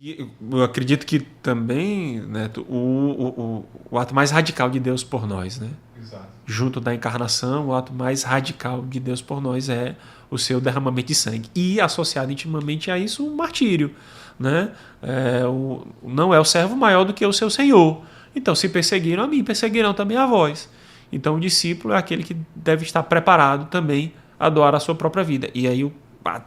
E eu acredito que também, Neto, o ato mais radical de Deus por nós, né? Exato. Junto da encarnação, o ato mais radical de Deus por nós é o seu derramamento de sangue. E associado intimamente a isso, o martírio, né? Não é o servo maior do que o seu Senhor. Então, se perseguiram a mim, perseguirão também a vós. Então, o discípulo é aquele que deve estar preparado também a doar a sua própria vida. E aí, o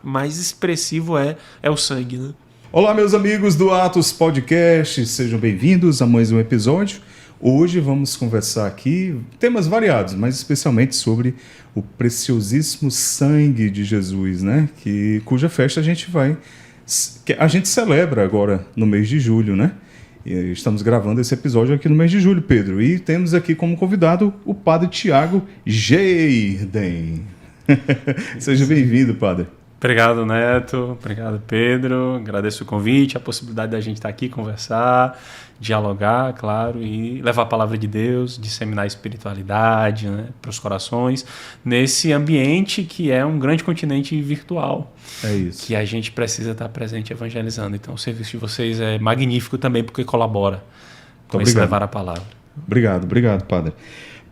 mais expressivo é o sangue, né? Olá, meus amigos do Atos Podcast, sejam bem-vindos a mais um episódio. Hoje vamos conversar aqui temas variados, mas especialmente sobre o preciosíssimo sangue de Jesus, né? Cuja festa a gente celebra agora no mês de julho, né? E estamos gravando esse episódio aqui no mês de julho, Pedro. E temos aqui como convidado o Padre Tiago Geirden. Seja bem-vindo, Padre. Obrigado, Neto. Obrigado, Pedro. Agradeço o convite, a possibilidade da gente estar aqui, conversar, dialogar, claro, e levar a palavra de Deus, disseminar a espiritualidade, né, para os corações, nesse ambiente que é um grande continente virtual. É isso. Que a gente precisa estar presente evangelizando. Então, o serviço de vocês é magnífico também, porque colabora com esse levar a palavra. Obrigado, Padre.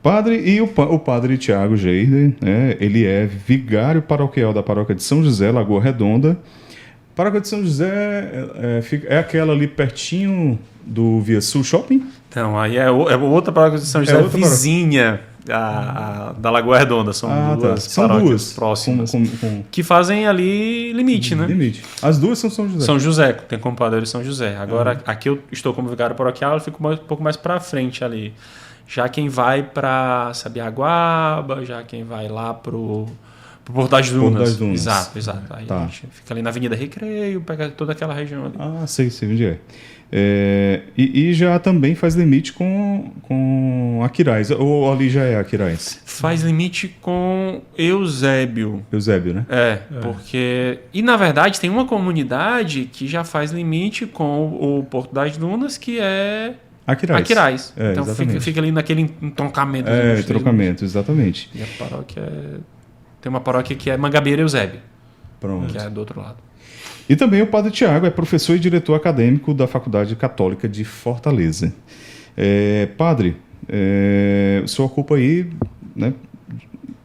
Padre, e o Padre Tiago Geirden, né, ele é vigário paroquial da paróquia de São José, Lagoa Redonda. Paróquia de São José é aquela ali pertinho do Via Sul Shopping? Então, aí é outra paróquia de São José, vizinha da Lagoa Redonda. São duas paróquias próximas que fazem ali limite, né? Limite. As duas são São José. São José, tem como padroeiro São José. Agora, aqui eu estou como vigário paroquial, eu fico um pouco mais para frente ali. Já quem vai para Sabiaguaba, já quem vai lá pro Porto das Dunas. Exato. Aí a gente fica ali na Avenida Recreio, pega toda aquela região ali. Sei onde é. E já também faz limite com Aquiraz, ou ali já é Aquiraz? Faz limite com Eusébio. Eusébio, né? Porque... E, na verdade, tem uma comunidade que já faz limite com o Porto das Dunas, que é... Aquiraz. Então fica ali naquele entroncamento. Entroncamento, exatamente. E a paróquia tem uma paróquia que é Mangabeira Eusébio. Pronto. Que é do outro lado. E também o Padre Tiago é professor e diretor acadêmico da Faculdade Católica de Fortaleza. Padre, o senhor ocupa aí, né,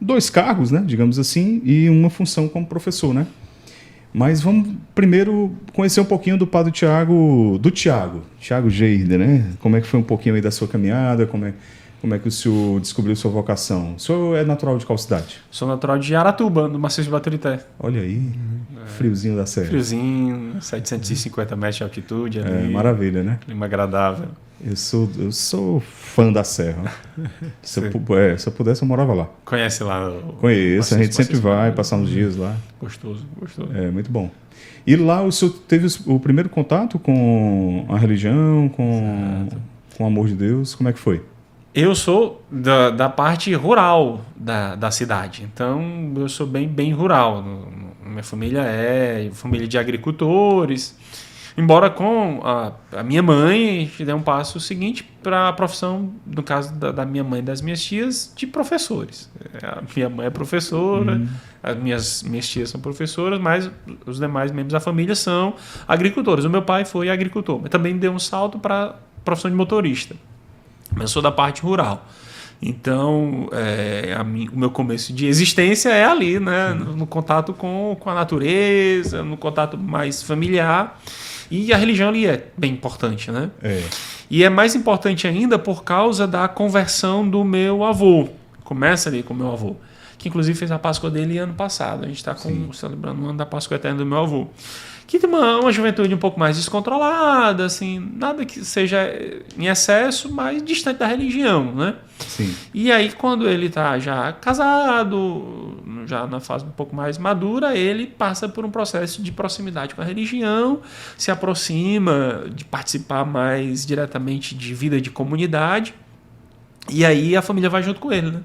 2 cargos, né, digamos assim, e uma função como professor, né? Mas vamos primeiro conhecer um pouquinho do Padre Tiago Geirden, né? Como é que foi um pouquinho aí da sua caminhada, como é que o senhor descobriu sua vocação? O senhor é natural de qual cidade? Sou natural de Aratuba, no Maciço de Baturité. Olha aí, friozinho da serra. Friozinho, 750 metros de altitude. Ali, maravilha, né? Clima agradável. Eu sou fã da serra. Se eu pudesse, eu morava lá. Conhece lá? Conheço, a gente sempre vai passar uns dias lá. Gostoso. Muito bom. E lá o senhor teve o primeiro contato com a religião, com o amor de Deus? Como é que foi? Eu sou da parte rural da cidade, então eu sou bem rural. Minha família é família de agricultores, embora com a minha mãe a gente dê um passo seguinte para a profissão, no caso da minha mãe e das minhas tias, de professores. A minha mãe é professora, as minhas tias são professoras, mas os demais membros da família são agricultores. O meu pai foi agricultor, mas também deu um salto para a profissão de motorista. Eu sou da parte rural. Então, o meu começo de existência é ali, né? No contato com a natureza, no contato mais familiar. E a religião ali é bem importante, né? E é mais importante ainda por causa da conversão do meu avô. Começa ali com o meu avô, que inclusive fez a Páscoa dele ano passado. A gente está celebrando o ano da Páscoa Eterna do meu avô. Que tem uma juventude um pouco mais descontrolada, assim, nada que seja em excesso, mas distante da religião, né? Sim. E aí, quando ele está já casado, já na fase um pouco mais madura, ele passa por um processo de proximidade com a religião, se aproxima de participar mais diretamente de vida de comunidade, e aí a família vai junto com ele, né?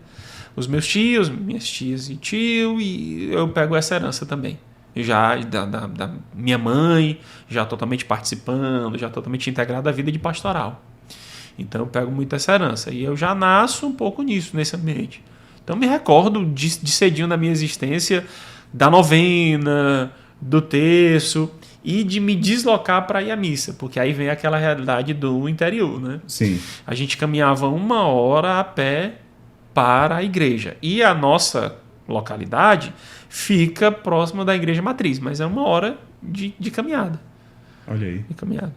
Os meus tios, minhas tias e tio, e eu pego essa herança também. Já da minha mãe, já totalmente participando, já totalmente integrado à vida de pastoral. Então eu pego muito essa herança. E eu já nasço um pouco nisso, nesse ambiente. Então me recordo de cedinho na minha existência da novena, do terço. e de me deslocar para ir à missa, porque aí vem aquela realidade do interior, né? Sim. A gente caminhava 1 hora a pé para a igreja. E a nossa localidade fica próxima da igreja matriz, mas é 1 hora de caminhada. Olha aí. De caminhada.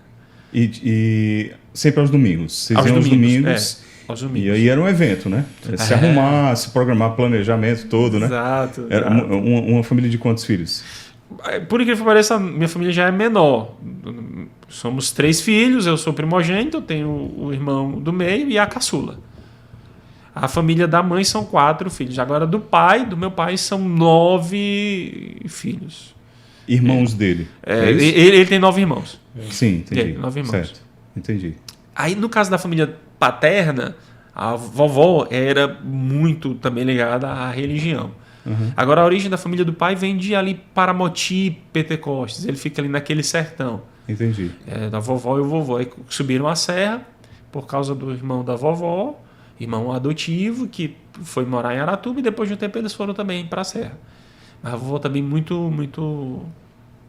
E sempre aos domingos. Vocês Aos iam aos domingos, domingos. Aos domingos. E aí era um evento, né? Se arrumar, se programar, planejamento todo, né? Exato. Era uma família de quantos filhos? Por incrível que pareça, minha família já é menor. Somos 3 filhos, eu sou primogênito, eu tenho o irmão do meio e a caçula. A família da mãe são 4 filhos. Agora, do meu pai, são 9 filhos. Irmãos dele. Ele tem 9 irmãos. Sim, entendi. 9 irmãos. Certo, entendi. Aí, no caso da família paterna, a vovó era muito também ligada à religião. Uhum. Agora, a origem da família do pai vem de ali Paramoti, Pentecostes. Ele fica ali naquele sertão. Entendi. Da vovó e o vovô. Aí subiram a serra por causa do irmão da vovó, irmão adotivo, que foi morar em Aratuba, e depois de um tempo eles foram também para a serra. Mas a vovó também muito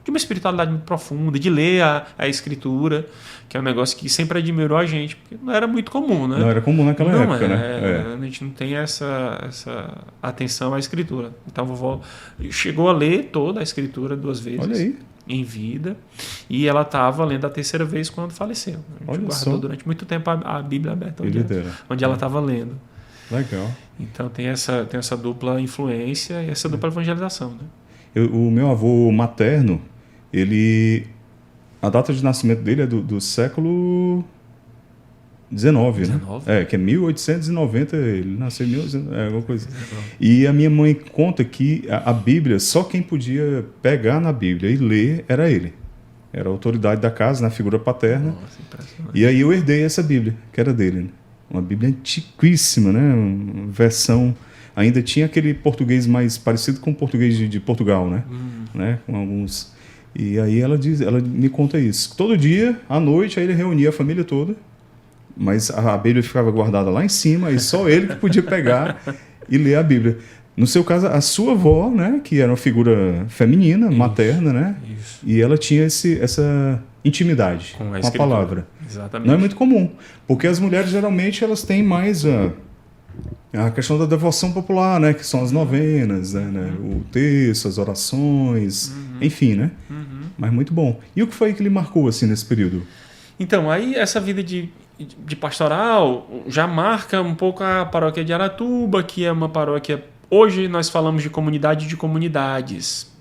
de uma espiritualidade muito profunda, de ler a escritura, que é um negócio que sempre admirou a gente, porque não era muito comum, né? Não era comum naquela época, né? A gente não tem essa atenção à escritura. Então a vovó chegou a ler toda a escritura 2 vezes. Olha aí. Em vida, e ela estava lendo a 3ª vez quando faleceu. A gente guardou durante muito tempo a Bíblia aberta onde ela estava lendo. Legal. Então tem essa dupla influência e essa dupla evangelização, né? O meu avô materno, a data de nascimento dele é do século XIX, né? Que é 1890, ele nasceu em 1800, alguma coisa. E a minha mãe conta que a Bíblia, só quem podia pegar na Bíblia e ler era ele. Era a autoridade da casa, na figura paterna. Nossa, impressionante. E aí eu herdei essa Bíblia, que era dele, né? Uma Bíblia antiquíssima, né? Uma versão... Ainda tinha aquele português mais parecido com o português de Portugal, né? Né? Com alguns... E aí ela me conta isso. Todo dia, à noite, aí ele reunia a família toda, mas a Bíblia ficava guardada lá em cima e só ele que podia pegar e ler a Bíblia. No seu caso, a sua avó, né, que era uma figura feminina, materna, né? Isso. E ela tinha essa intimidade com a palavra. Exatamente. Não é muito comum, porque as mulheres geralmente elas têm mais a questão da devoção popular, né, que são as novenas, né, o texto, as orações, enfim, né? Mas muito bom. E o que foi que lhe marcou assim nesse período? Então, aí essa vida de pastoral já marca um pouco a paróquia de Aratuba, que é uma paróquia... Hoje nós falamos de comunidade de comunidades.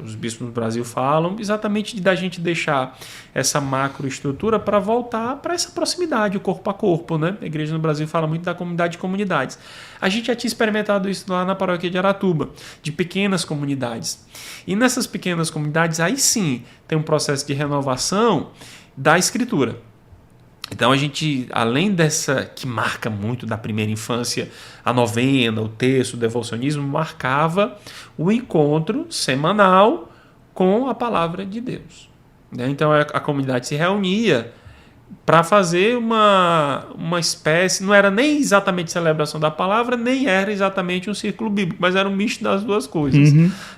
Os bispos do Brasil falam exatamente da gente deixar essa macroestrutura para voltar para essa proximidade, o corpo a corpo, né? A igreja no Brasil fala muito da comunidade de comunidades. A gente já tinha experimentado isso lá na paróquia de Aratuba, de pequenas comunidades. E nessas pequenas comunidades, aí sim, tem um processo de renovação da escritura. Então a gente, além dessa que marca muito da primeira infância, a novena, o texto, o devocionismo, marcava o encontro semanal com a palavra de Deus. Então a comunidade se reunia para fazer uma espécie, não era nem exatamente celebração da palavra, nem era exatamente um círculo bíblico, mas era um misto das duas coisas.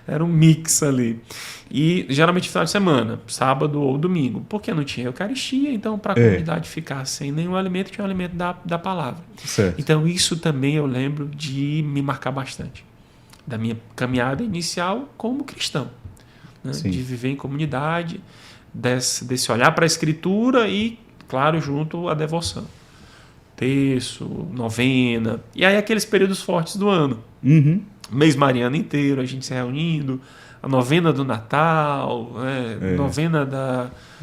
Era um mix ali. E geralmente final de semana, sábado ou domingo, porque não tinha Eucaristia, então para a comunidade ficar sem nenhum alimento, tinha o alimento da palavra. Certo. Então isso também eu lembro de me marcar bastante, da minha caminhada inicial como cristão, né? De viver em comunidade, desse olhar para a Escritura e, claro, junto à devoção. Terço, novena, e aí aqueles períodos fortes do ano. Mês mariano inteiro, a gente se reunindo, a novena do Natal, novena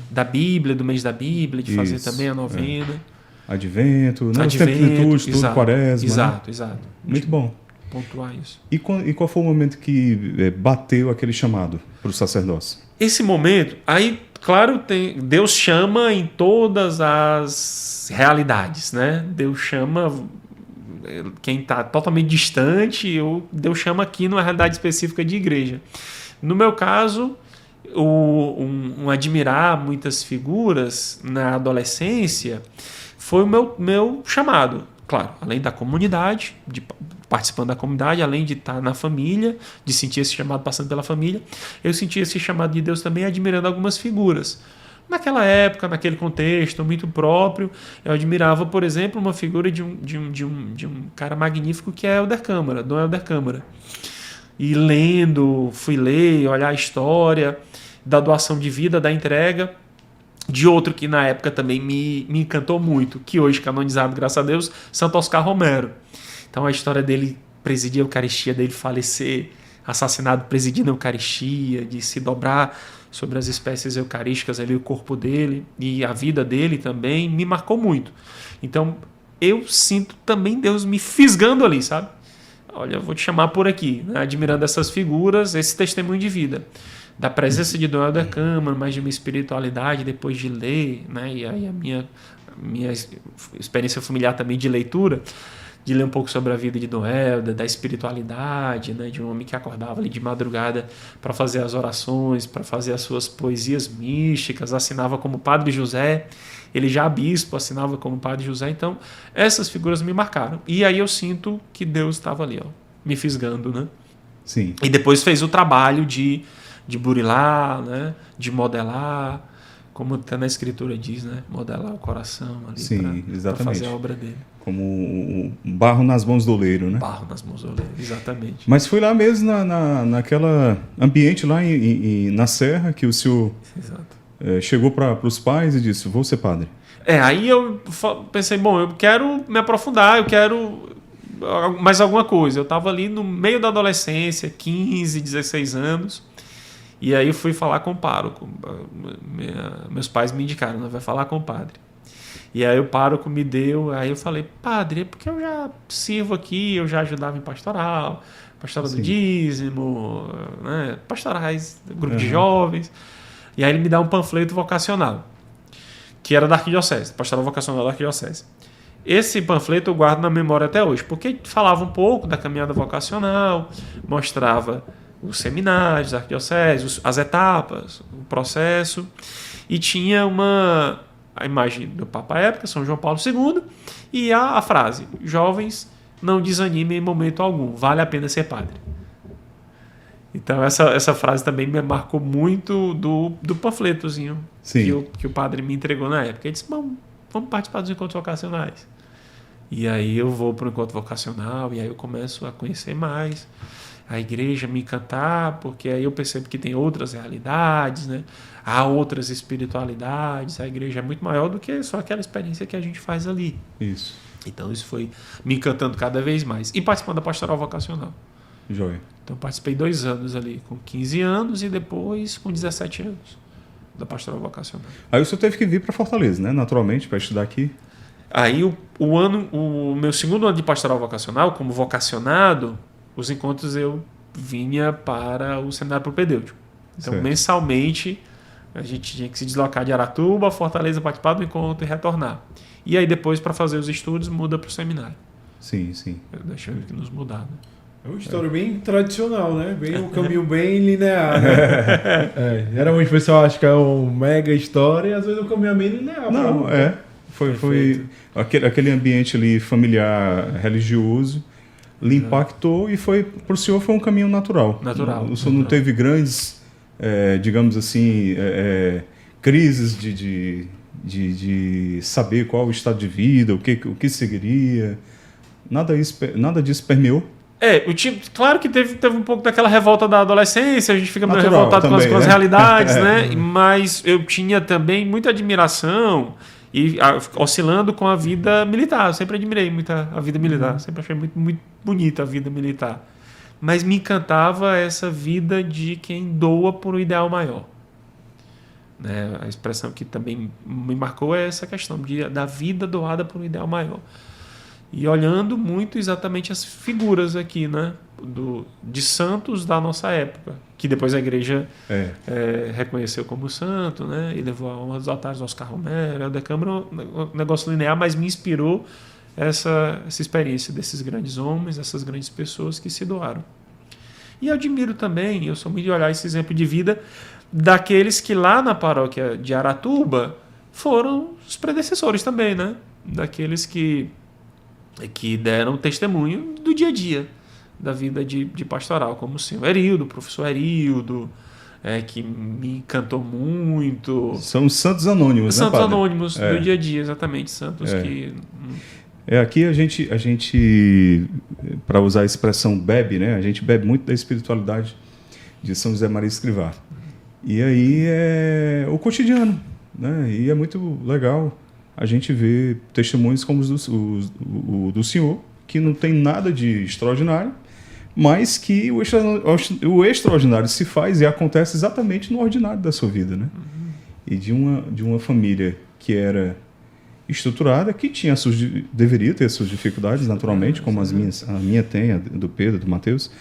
da Bíblia, do mês da Bíblia, de fazer também a novena. Advento, né? Os tempos litúrgicos, tudo, quaresma. Exato. Muito bom. Pontuar isso. E qual foi o momento que bateu aquele chamado para o sacerdócio? Esse momento, aí, claro, Deus chama em todas as realidades, né? Deus chama quem está totalmente distante, Deus chama aqui numa realidade específica de igreja. No meu caso, admirar muitas figuras na adolescência foi o meu chamado. Claro, além da comunidade, de participando da comunidade, além de estar na família, de sentir esse chamado passando pela família, eu senti esse chamado de Deus também admirando algumas figuras. Naquela época, naquele contexto muito próprio, eu admirava, por exemplo, uma figura de um cara magnífico que é Helder Câmara, Dom Helder Câmara. E fui ler, olhar a história da doação de vida, da entrega, de outro que na época também me encantou muito, que hoje canonizado, graças a Deus, Santo Oscar Romero. Então a história dele presidir a Eucaristia, dele falecer, assassinado presidindo a Eucaristia, de se dobrar sobre as espécies eucarísticas ali, o corpo dele e a vida dele também, me marcou muito. Então eu sinto também Deus me fisgando ali, sabe? Olha, eu vou te chamar por aqui, né? Admirando essas figuras, esse testemunho de vida, da presença de Dom Helder Câmara, mas de uma espiritualidade depois de ler, né? E aí a minha experiência familiar também de leitura, de ler um pouco sobre a vida de Dom Helder, da espiritualidade, né? De um homem que acordava ali de madrugada para fazer as orações, para fazer as suas poesias místicas, assinava como Padre José, ele já bispo, assinava como Padre José. Então essas figuras me marcaram, e aí eu sinto que Deus estava ali, ó, me fisgando, né? Sim. E depois fez o trabalho de burilar, né? De modelar, como até na escritura diz, né? Modelar o coração ali para fazer a obra dele. Como o barro nas mãos do oleiro, né? Barro nas mãos do oleiro, exatamente. Mas foi lá mesmo, naquela ambiente lá na Serra, que o senhor chegou para os pais e disse, vou ser padre. Aí eu pensei, bom, eu quero me aprofundar, eu quero mais alguma coisa. Eu estava ali no meio da adolescência, 15, 16 anos, e aí eu fui falar com o pároco. Meus pais me indicaram, né? Vai falar com o padre. E aí o pároco me deu, aí eu falei, padre, é porque eu já sirvo aqui, eu já ajudava em pastoral do dízimo, né? Pastorais, grupo de jovens. E aí ele me dá um panfleto vocacional, que era da Arquidiocese, pastoral vocacional da Arquidiocese. Esse panfleto eu guardo na memória até hoje, porque falava um pouco da caminhada vocacional, mostrava os seminários da Arquidiocese, as etapas, o processo, e tinha a imagem do Papa à época, São João Paulo II, e a frase, jovens, não desanimem em momento algum, vale a pena ser padre. Então essa frase também me marcou muito do panfletozinho que o padre me entregou na época. Ele disse, vamos participar dos encontros vocacionais. E aí eu vou para o encontro vocacional, e aí eu começo a conhecer mais a igreja, me encantar, porque aí eu percebo que tem outras realidades, né? Há outras espiritualidades, a igreja é muito maior do que só aquela experiência que a gente faz ali. Isso. Então isso foi me encantando cada vez mais. E participando da pastoral vocacional. Joia. Então participei 2 anos ali, com 15 anos, e depois com 17 anos da pastoral vocacional. Aí o senhor teve que vir para Fortaleza, né? Naturalmente, para estudar aqui. Aí o meu segundo ano de pastoral vocacional, como vocacionado, os encontros eu vinha para o seminário propedêutico. Então, mensalmente, a gente tinha que se deslocar de Aratuba, Fortaleza, participar do encontro e retornar. E aí depois, para fazer os estudos, muda para o seminário. Sim. Deixando que nos mudar, né? É uma história bem tradicional, né? Um caminho bem linear, né? Geralmente o pessoal acha que é uma mega história e às vezes o caminho é bem linear. Não, Foi aquele ambiente ali familiar, religioso, lhe impactou, e para o senhor foi um caminho natural. O senhor não teve grandes, digamos assim, crises de saber qual o estado de vida, o que seguiria. Nada disso permeou. Claro que teve um pouco daquela revolta da adolescência, a gente fica meio revoltado também, com as realidades, né? Mas eu tinha também muita admiração e oscilando com a vida militar. Eu sempre admirei muito a vida militar, sempre achei muito, muito bonita a vida militar. Mas me encantava essa vida de quem doa por um ideal maior. Né? A expressão que também me marcou é essa questão da vida doada por um ideal maior. E olhando muito exatamente as figuras aqui, né? De santos da nossa época, que depois a igreja reconheceu como santo, né? E levou a honra dos altares, Oscar Romero, Helder Câmara, um negócio linear, mas me inspirou essa experiência desses grandes homens, essas grandes pessoas que se doaram. E eu admiro também, eu sou muito de olhar esse exemplo de vida daqueles que lá na paróquia de Aratuba foram os predecessores também, né? Daqueles que que deram testemunho do dia a dia da vida de pastoral, como o senhor Erildo, o professor Erildo, que me encantou muito. São os santos anônimos, santos, né, padre? Anônimos do dia a dia, exatamente, santos que... Aqui a gente, para usar a expressão bebe, né? A gente bebe muito da espiritualidade de São José Maria Escrivá. E aí é o cotidiano, né? E é muito legal a gente ver testemunhos como o do senhor, que não tem nada de extraordinário, mas que o extraordinário se faz e acontece exatamente no ordinário da sua vida, né? E de uma família que era estruturada, que deveria ter suas dificuldades, naturalmente, como a minha tem, a do Pedro, do Mateus,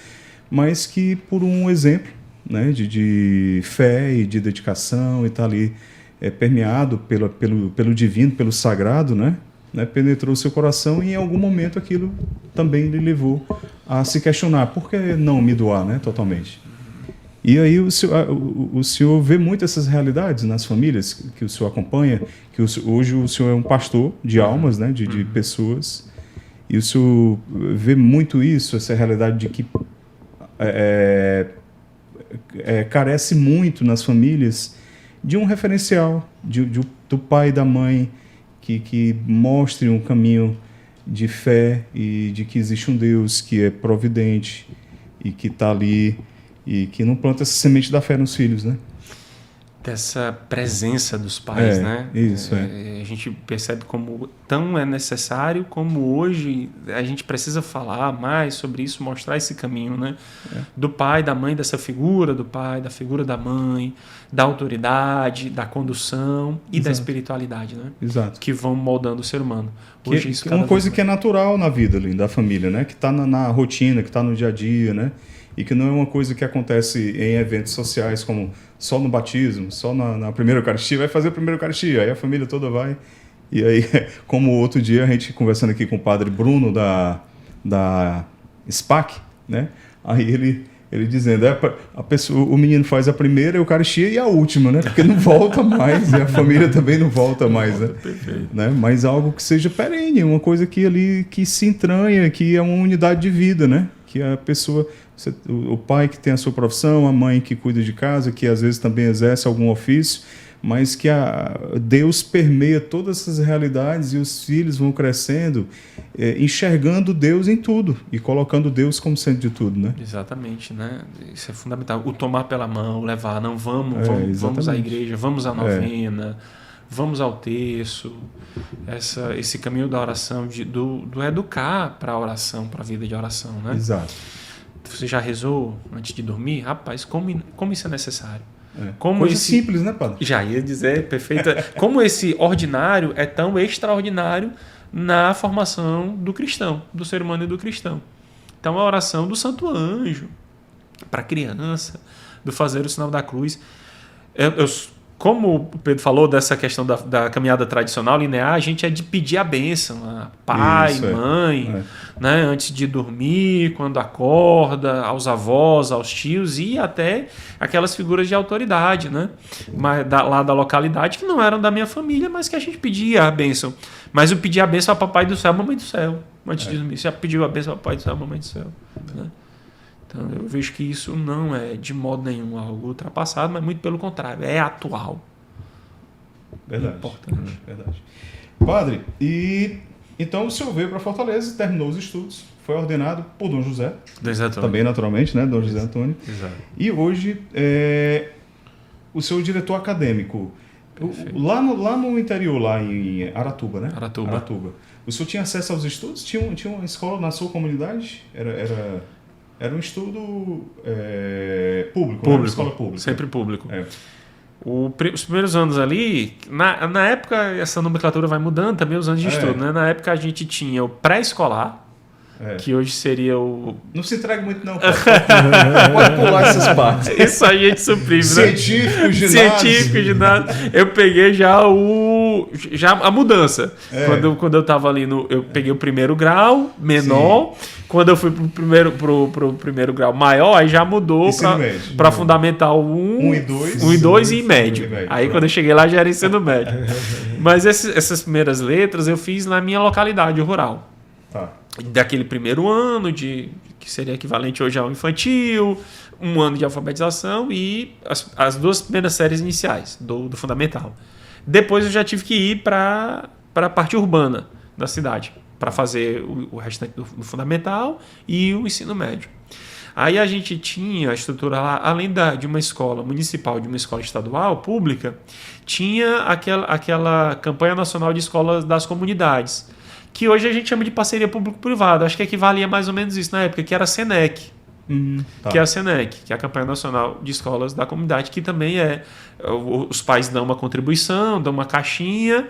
mas que por um exemplo, né, de fé e de dedicação, e estar ali permeado pelo divino, pelo sagrado, né, penetrou seu coração, e em algum momento aquilo também lhe levou a se questionar: por que não me doar, né, totalmente? E aí o senhor vê muito essas realidades nas famílias que o senhor acompanha, que hoje o senhor é um pastor de almas, né, de pessoas, e o senhor vê muito isso, essa realidade de que carece muito nas famílias de um referencial, do pai e da mãe que mostre um caminho de fé e de que existe um Deus que é providente e que está ali e que não planta essa semente da fé nos filhos, né? Dessa presença dos pais, né? Isso, A gente percebe como tão é necessário, como hoje a gente precisa falar mais sobre isso, mostrar esse caminho, né? Do pai, da mãe, dessa figura do pai, da figura da mãe, da autoridade, da condução e da espiritualidade, né? Exato. Que vão moldando o ser humano. Hoje isso é uma coisa que é natural na vida ali, da família, né? Que está na rotina, que está no dia a dia, né? E que não é uma coisa que acontece em eventos sociais, como só no batismo, só na primeira Eucaristia, vai fazer a primeira Eucaristia, aí a família toda vai. E aí, como outro dia, a gente conversando aqui com o padre Bruno da SPAC, né? Aí ele dizendo, o menino faz a primeira Eucaristia e a última, né? Porque não volta mais, e a família também não volta mais, né? Né? Mas algo que seja perene, uma coisa que se entranha, que é uma unidade de vida, né? Que a pessoa, o pai que tem a sua profissão, a mãe que cuida de casa, que às vezes também exerce algum ofício, mas que Deus permeia todas essas realidades e os filhos vão crescendo, enxergando Deus em tudo e colocando Deus como centro de tudo, né? Exatamente, né? Isso é fundamental. O tomar pela mão, levar, não vamos à igreja, vamos à novena, vamos ao terço, esse caminho da oração, do educar para a oração, para a vida de oração, né? Exato. Você já rezou antes de dormir? Rapaz, como isso é necessário? Coisa simples, né, padre? Já ia dizer, perfeita. Como esse ordinário é tão extraordinário na formação do cristão, do ser humano e do cristão. Então, a oração do Santo Anjo para a criança, do fazer o sinal da cruz. Como o Pedro falou dessa questão da caminhada tradicional, linear, a gente é de pedir a bênção a pai, mãe, né, antes de dormir, quando acorda, aos avós, aos tios e até aquelas figuras de autoridade, né, lá da localidade, que não eram da minha família, mas que a gente pedia a bênção. Mas eu pedia a bênção a papai do céu, mamãe do céu, antes de dormir. Você já pediu a bênção a papai do céu, mamãe do céu, né? Então, eu vejo que isso não é, de modo nenhum, algo ultrapassado, mas muito pelo contrário, é atual. Verdade. Importante. Verdade. Padre, então o senhor veio para Fortaleza, terminou os estudos, foi ordenado por Dom José. Também, naturalmente, né? Dom José Antônio. Exato. E hoje, o seu diretor acadêmico, lá no interior, lá em Aratuba, né? Aratuba. O senhor tinha acesso aos estudos? Tinha uma escola na sua comunidade? Era um estudo público, né? Escola pública. Sempre público. Os primeiros anos ali, na época, essa nomenclatura vai mudando também, os anos de estudo, né? Na época a gente tinha o pré-escolar, que hoje seria o... Não se entrega muito não, pode pular essas partes. Isso aí a gente suprime, né? Científico, ginásio. Eu peguei já a mudança. Quando eu estava ali, eu peguei o primeiro grau, menor. Sim. Quando eu fui pro primeiro grau maior, aí já mudou para fundamental 1 e 2 e médio. Aí quando eu cheguei lá já era ensino médio. Mas essas primeiras letras eu fiz na minha localidade rural. Tá. Daquele primeiro ano, que seria equivalente hoje ao infantil, um ano de alfabetização e as 2 primeiras séries iniciais do fundamental. Depois eu já tive que ir para a parte urbana da cidade, para fazer o restante do fundamental e o ensino médio. Aí a gente tinha a estrutura lá, além de uma escola municipal, de uma escola estadual, pública, tinha aquela campanha nacional de escolas das comunidades, que hoje a gente chama de parceria público-privada. Acho que equivalia mais ou menos isso na época, que era a SENEC. Tá. Que é a SENEC, que é a Campanha Nacional de Escolas da Comunidade, que também os pais dão uma contribuição, dão uma caixinha,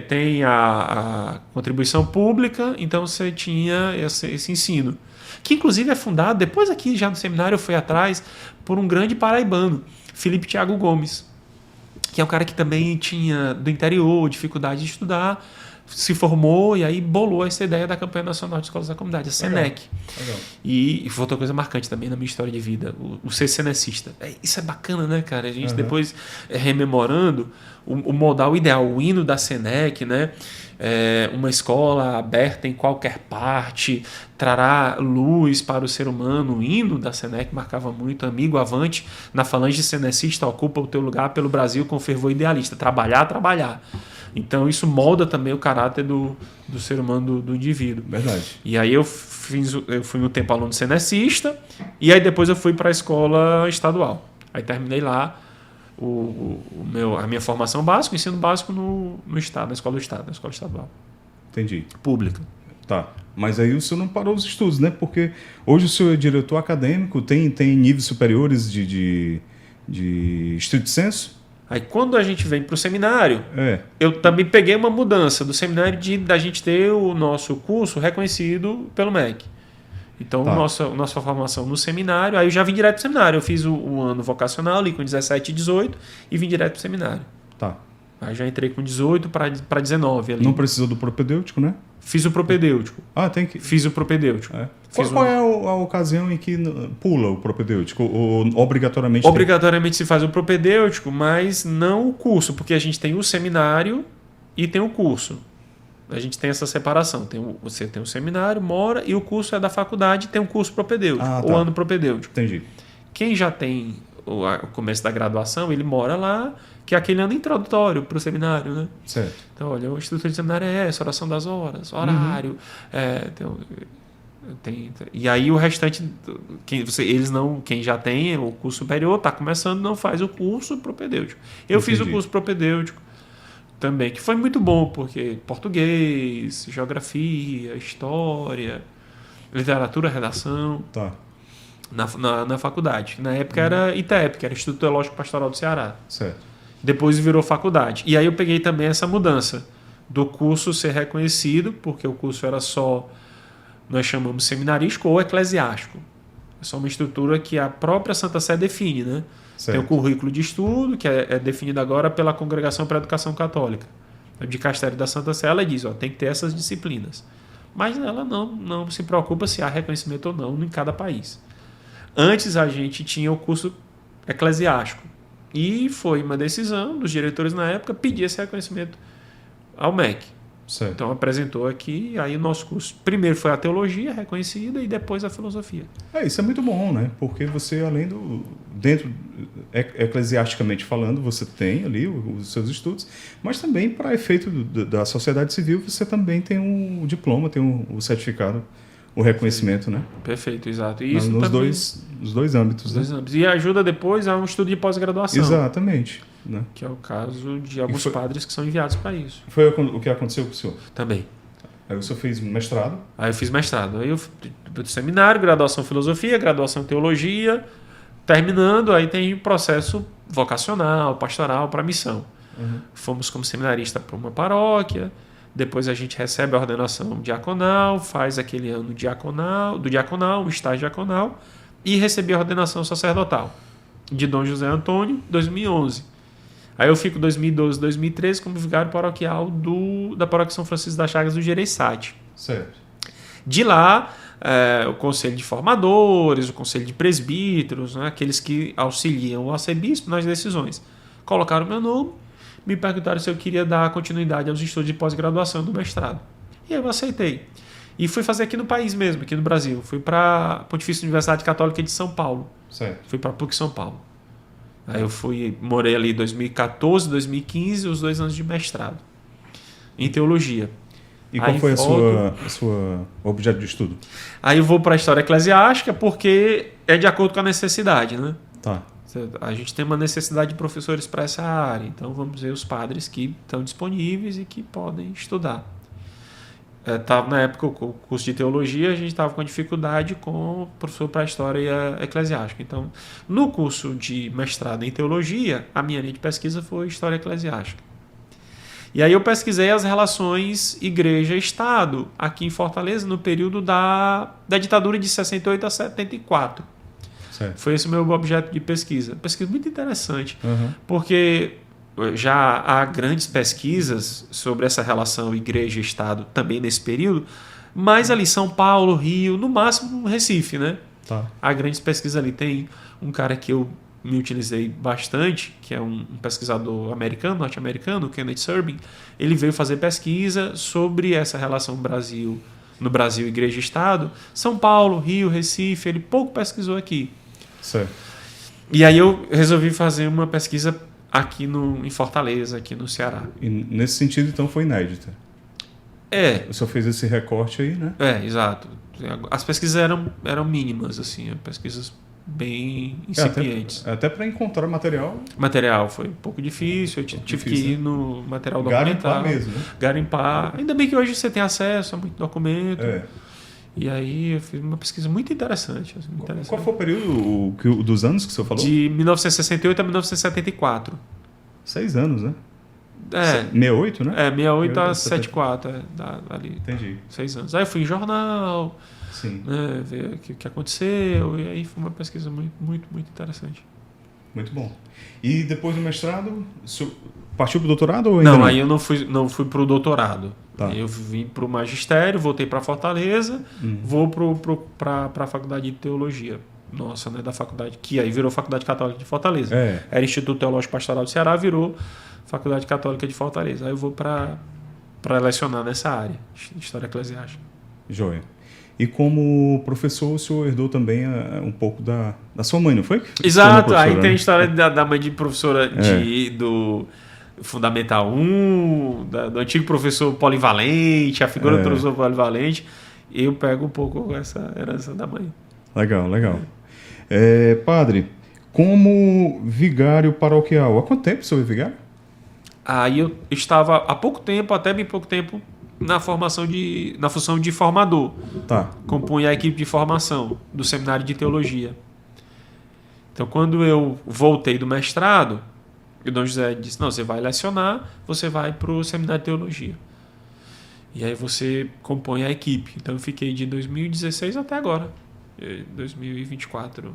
tem a contribuição pública, então você tinha esse ensino. Que inclusive é fundado, depois aqui já no seminário eu fui atrás, por um grande paraibano, Felipe Thiago Gomes, que é um cara que também tinha do interior, dificuldade de estudar, se formou e aí bolou essa ideia da Campanha Nacional de Escolas da Comunidade, a SENEC. Legal. E foi outra coisa marcante também na minha história de vida, o ser senecista. Isso é bacana, né, cara? A gente depois, rememorando, o modal ideal, o hino da SENEC, né? Uma escola aberta em qualquer parte, trará luz para o ser humano. O hino da SENEC marcava muito: amigo, avante, na falange senecista, ocupa o teu lugar pelo Brasil com fervor idealista. Trabalhar, trabalhar. Então isso molda também o caráter do ser humano, do indivíduo. Verdade. E aí eu fui um tempo aluno senecista, e aí depois eu fui para a escola estadual. Aí terminei lá a minha formação básica, o ensino básico no Estado, na escola do Estado, na escola estadual. Entendi. Pública. Tá. Mas aí o senhor não parou os estudos, né? Porque hoje o senhor é diretor acadêmico, tem níveis superiores de estrito senso? Aí quando a gente vem para o seminário, É. eu também peguei uma mudança do seminário da gente ter o nosso curso reconhecido pelo MEC. Então, Tá. nossa formação no seminário, aí eu já vim direto para o seminário. Eu fiz o ano vocacional ali com 17 e 18 e vim direto para o seminário. Tá. Aí já entrei com 18 para 19 ali. Não precisou do propedêutico, né? Fiz o propedêutico. Ah, tem que... Fiz o propedêutico. É. Fiz Qual é a ocasião em que pula o propedêutico? Ou obrigatoriamente tem? Obrigatoriamente se faz o propedêutico, mas não o curso, porque a gente tem o seminário e tem o curso. A gente tem essa separação. Você tem o seminário, mora, e o curso é da faculdade, tem um curso propedêutico, o ano propedêutico. Entendi. Quem já tem o começo da graduação, ele mora lá, que é aquele ano introdutório para o seminário, né? Certo. Então, olha, a estrutura de seminário é essa, oração das horas, horário, e aí o restante, quem já tem o curso superior, está começando, não faz o curso propedêutico. Eu fiz o curso propedêutico também, que foi muito bom, porque português, geografia, história, literatura, redação, Tá. na faculdade. Na época era ITEP, que era Instituto Teológico Pastoral do Ceará. Certo. Depois virou faculdade. E aí eu peguei também essa mudança do curso ser reconhecido, porque o curso era só, nós chamamos seminarístico ou eclesiástico. É só uma estrutura que a própria Santa Sé define, né? Certo. Tem o currículo de estudo, que é definido agora pela Congregação para a Educação Católica. O dicastério da Santa Sé, ela diz, tem que ter essas disciplinas. Mas ela não se preocupa se há reconhecimento ou não em cada país. Antes a gente tinha o curso eclesiástico. E foi uma decisão dos diretores na época pedir esse reconhecimento ao MEC. Certo. Então apresentou aqui, aí o nosso curso primeiro foi a teologia reconhecida e depois a filosofia. Isso é muito bom, né? Porque você, dentro, eclesiasticamente falando, você tem ali os seus estudos, mas também para efeito da sociedade civil, você também tem um diploma, tem o certificado, o reconhecimento, né? Perfeito, exato. E isso nos também, dois âmbitos, né? E ajuda depois a um estudo de pós-graduação. Exatamente. Né? Que é o caso de alguns padres que são enviados para isso. Foi o que aconteceu com o senhor? Também. Aí o senhor fez mestrado? Aí eu fiz mestrado. Aí eu fui seminário, graduação em filosofia, graduação em teologia. Terminando, aí tem processo vocacional, pastoral para missão. Uhum. Fomos como seminarista para uma paróquia. Depois a gente recebe a ordenação diaconal, faz aquele ano do diaconal, um estágio diaconal, e recebi a ordenação sacerdotal de Dom José Antônio, 2011. Aí eu fico 2012, 2013 como vigário paroquial da Paróquia São Francisco das Chagas do Gereissati. Certo. De lá, o conselho de formadores, o conselho de presbíteros, né, aqueles que auxiliam o arcebispo nas decisões, colocaram meu nome, me perguntaram se eu queria dar continuidade aos estudos de pós-graduação do mestrado. E eu aceitei. E fui fazer aqui no país mesmo, aqui no Brasil. Fui para a Pontifícia Universidade Católica de São Paulo. Certo. Fui para PUC São Paulo. Aí eu morei ali em 2014, 2015, os 2 anos de mestrado em teologia. E qual foi a sua objeto de estudo? Aí eu vou para a história eclesiástica porque é de acordo com a necessidade, né? Tá. A gente tem uma necessidade de professores para essa área, então vamos ver os padres que estão disponíveis e que podem estudar. Na época, o curso de teologia, a gente estava com dificuldade com o professor para a história eclesiástica. Então, no curso de mestrado em teologia, a minha linha de pesquisa foi história eclesiástica. E aí eu pesquisei as relações igreja-estado aqui em Fortaleza no período da ditadura de 68 a 74. Certo. Foi esse o meu objeto de pesquisa. Pesquisa muito interessante, porque já há grandes pesquisas sobre essa relação igreja-estado também nesse período, mas ali São Paulo, Rio, no máximo Recife, né? Tá. Há grandes pesquisas ali. Tem um cara que eu me utilizei bastante, que é um pesquisador norte-americano, Kenneth Serbin. Ele veio fazer pesquisa sobre essa relação no Brasil igreja-estado. São Paulo, Rio, Recife, ele pouco pesquisou aqui. Certo. E aí eu resolvi fazer uma pesquisa aqui em Fortaleza, aqui no Ceará. E nesse sentido, então, foi inédita. O senhor fez esse recorte aí, né? Exato. As pesquisas eram mínimas, assim, pesquisas bem incipientes. Até para encontrar material. Material foi um pouco difícil, eu tive que ir no material documental. Garimpar mesmo, né? Garimpar. Ainda bem que hoje você tem acesso a muito documento. E aí eu fiz uma pesquisa muito interessante. Assim, Qual foi o período dos anos que o senhor falou? De 1968 a 1974. 6 anos, né? 68, né? 68 a 74. Ali. Entendi. 6 anos. Aí eu fui em jornal, Sim. né, ver o que aconteceu. E aí foi uma pesquisa muito, muito, muito interessante. Muito bom. E depois do mestrado, partiu para o doutorado ou ainda não? Aí eu não fui para o doutorado. Tá. Eu vim para o magistério, voltei para Fortaleza, vou para a faculdade de teologia. Nossa, né, da faculdade, que aí virou Faculdade Católica de Fortaleza. Era Instituto Teológico Pastoral do Ceará, virou Faculdade Católica de Fortaleza. Aí eu vou para lecionar nessa área, História Eclesiástica. Joia. E como professor, o senhor herdou também um pouco da sua mãe, não foi? Exato, aí tem a história da mãe de professora do Fundamental 1, do antigo professor polivalente, a figura do professor polivalente. Eu pego um pouco essa herança da mãe. Legal. Padre, como vigário paroquial, há quanto tempo o senhor é vigário? Aí eu estava há pouco tempo, até bem pouco tempo, na função de formador. Tá. Compunha a equipe de formação do Seminário de Teologia. Então, quando eu voltei do mestrado, o Dom José disse, não, você vai lecionar, você vai para o Seminário de Teologia. E aí você compõe a equipe. Então, eu fiquei de 2016 até agora, 2024,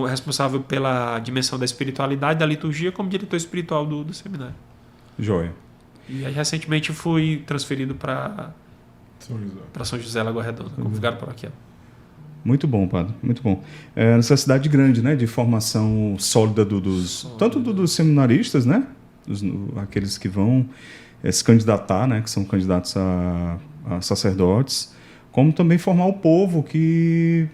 responsável pela dimensão da espiritualidade, da liturgia, como diretor espiritual do seminário. Joia. E aí, recentemente, fui transferido para São José Lagoa Redonda, como vigário paroquial. Muito bom, padre, muito bom. Necessidade grande, né, de formação sólida tanto dos seminaristas, né, aqueles que vão se candidatar, né, que são candidatos a sacerdotes, como também formar o povo que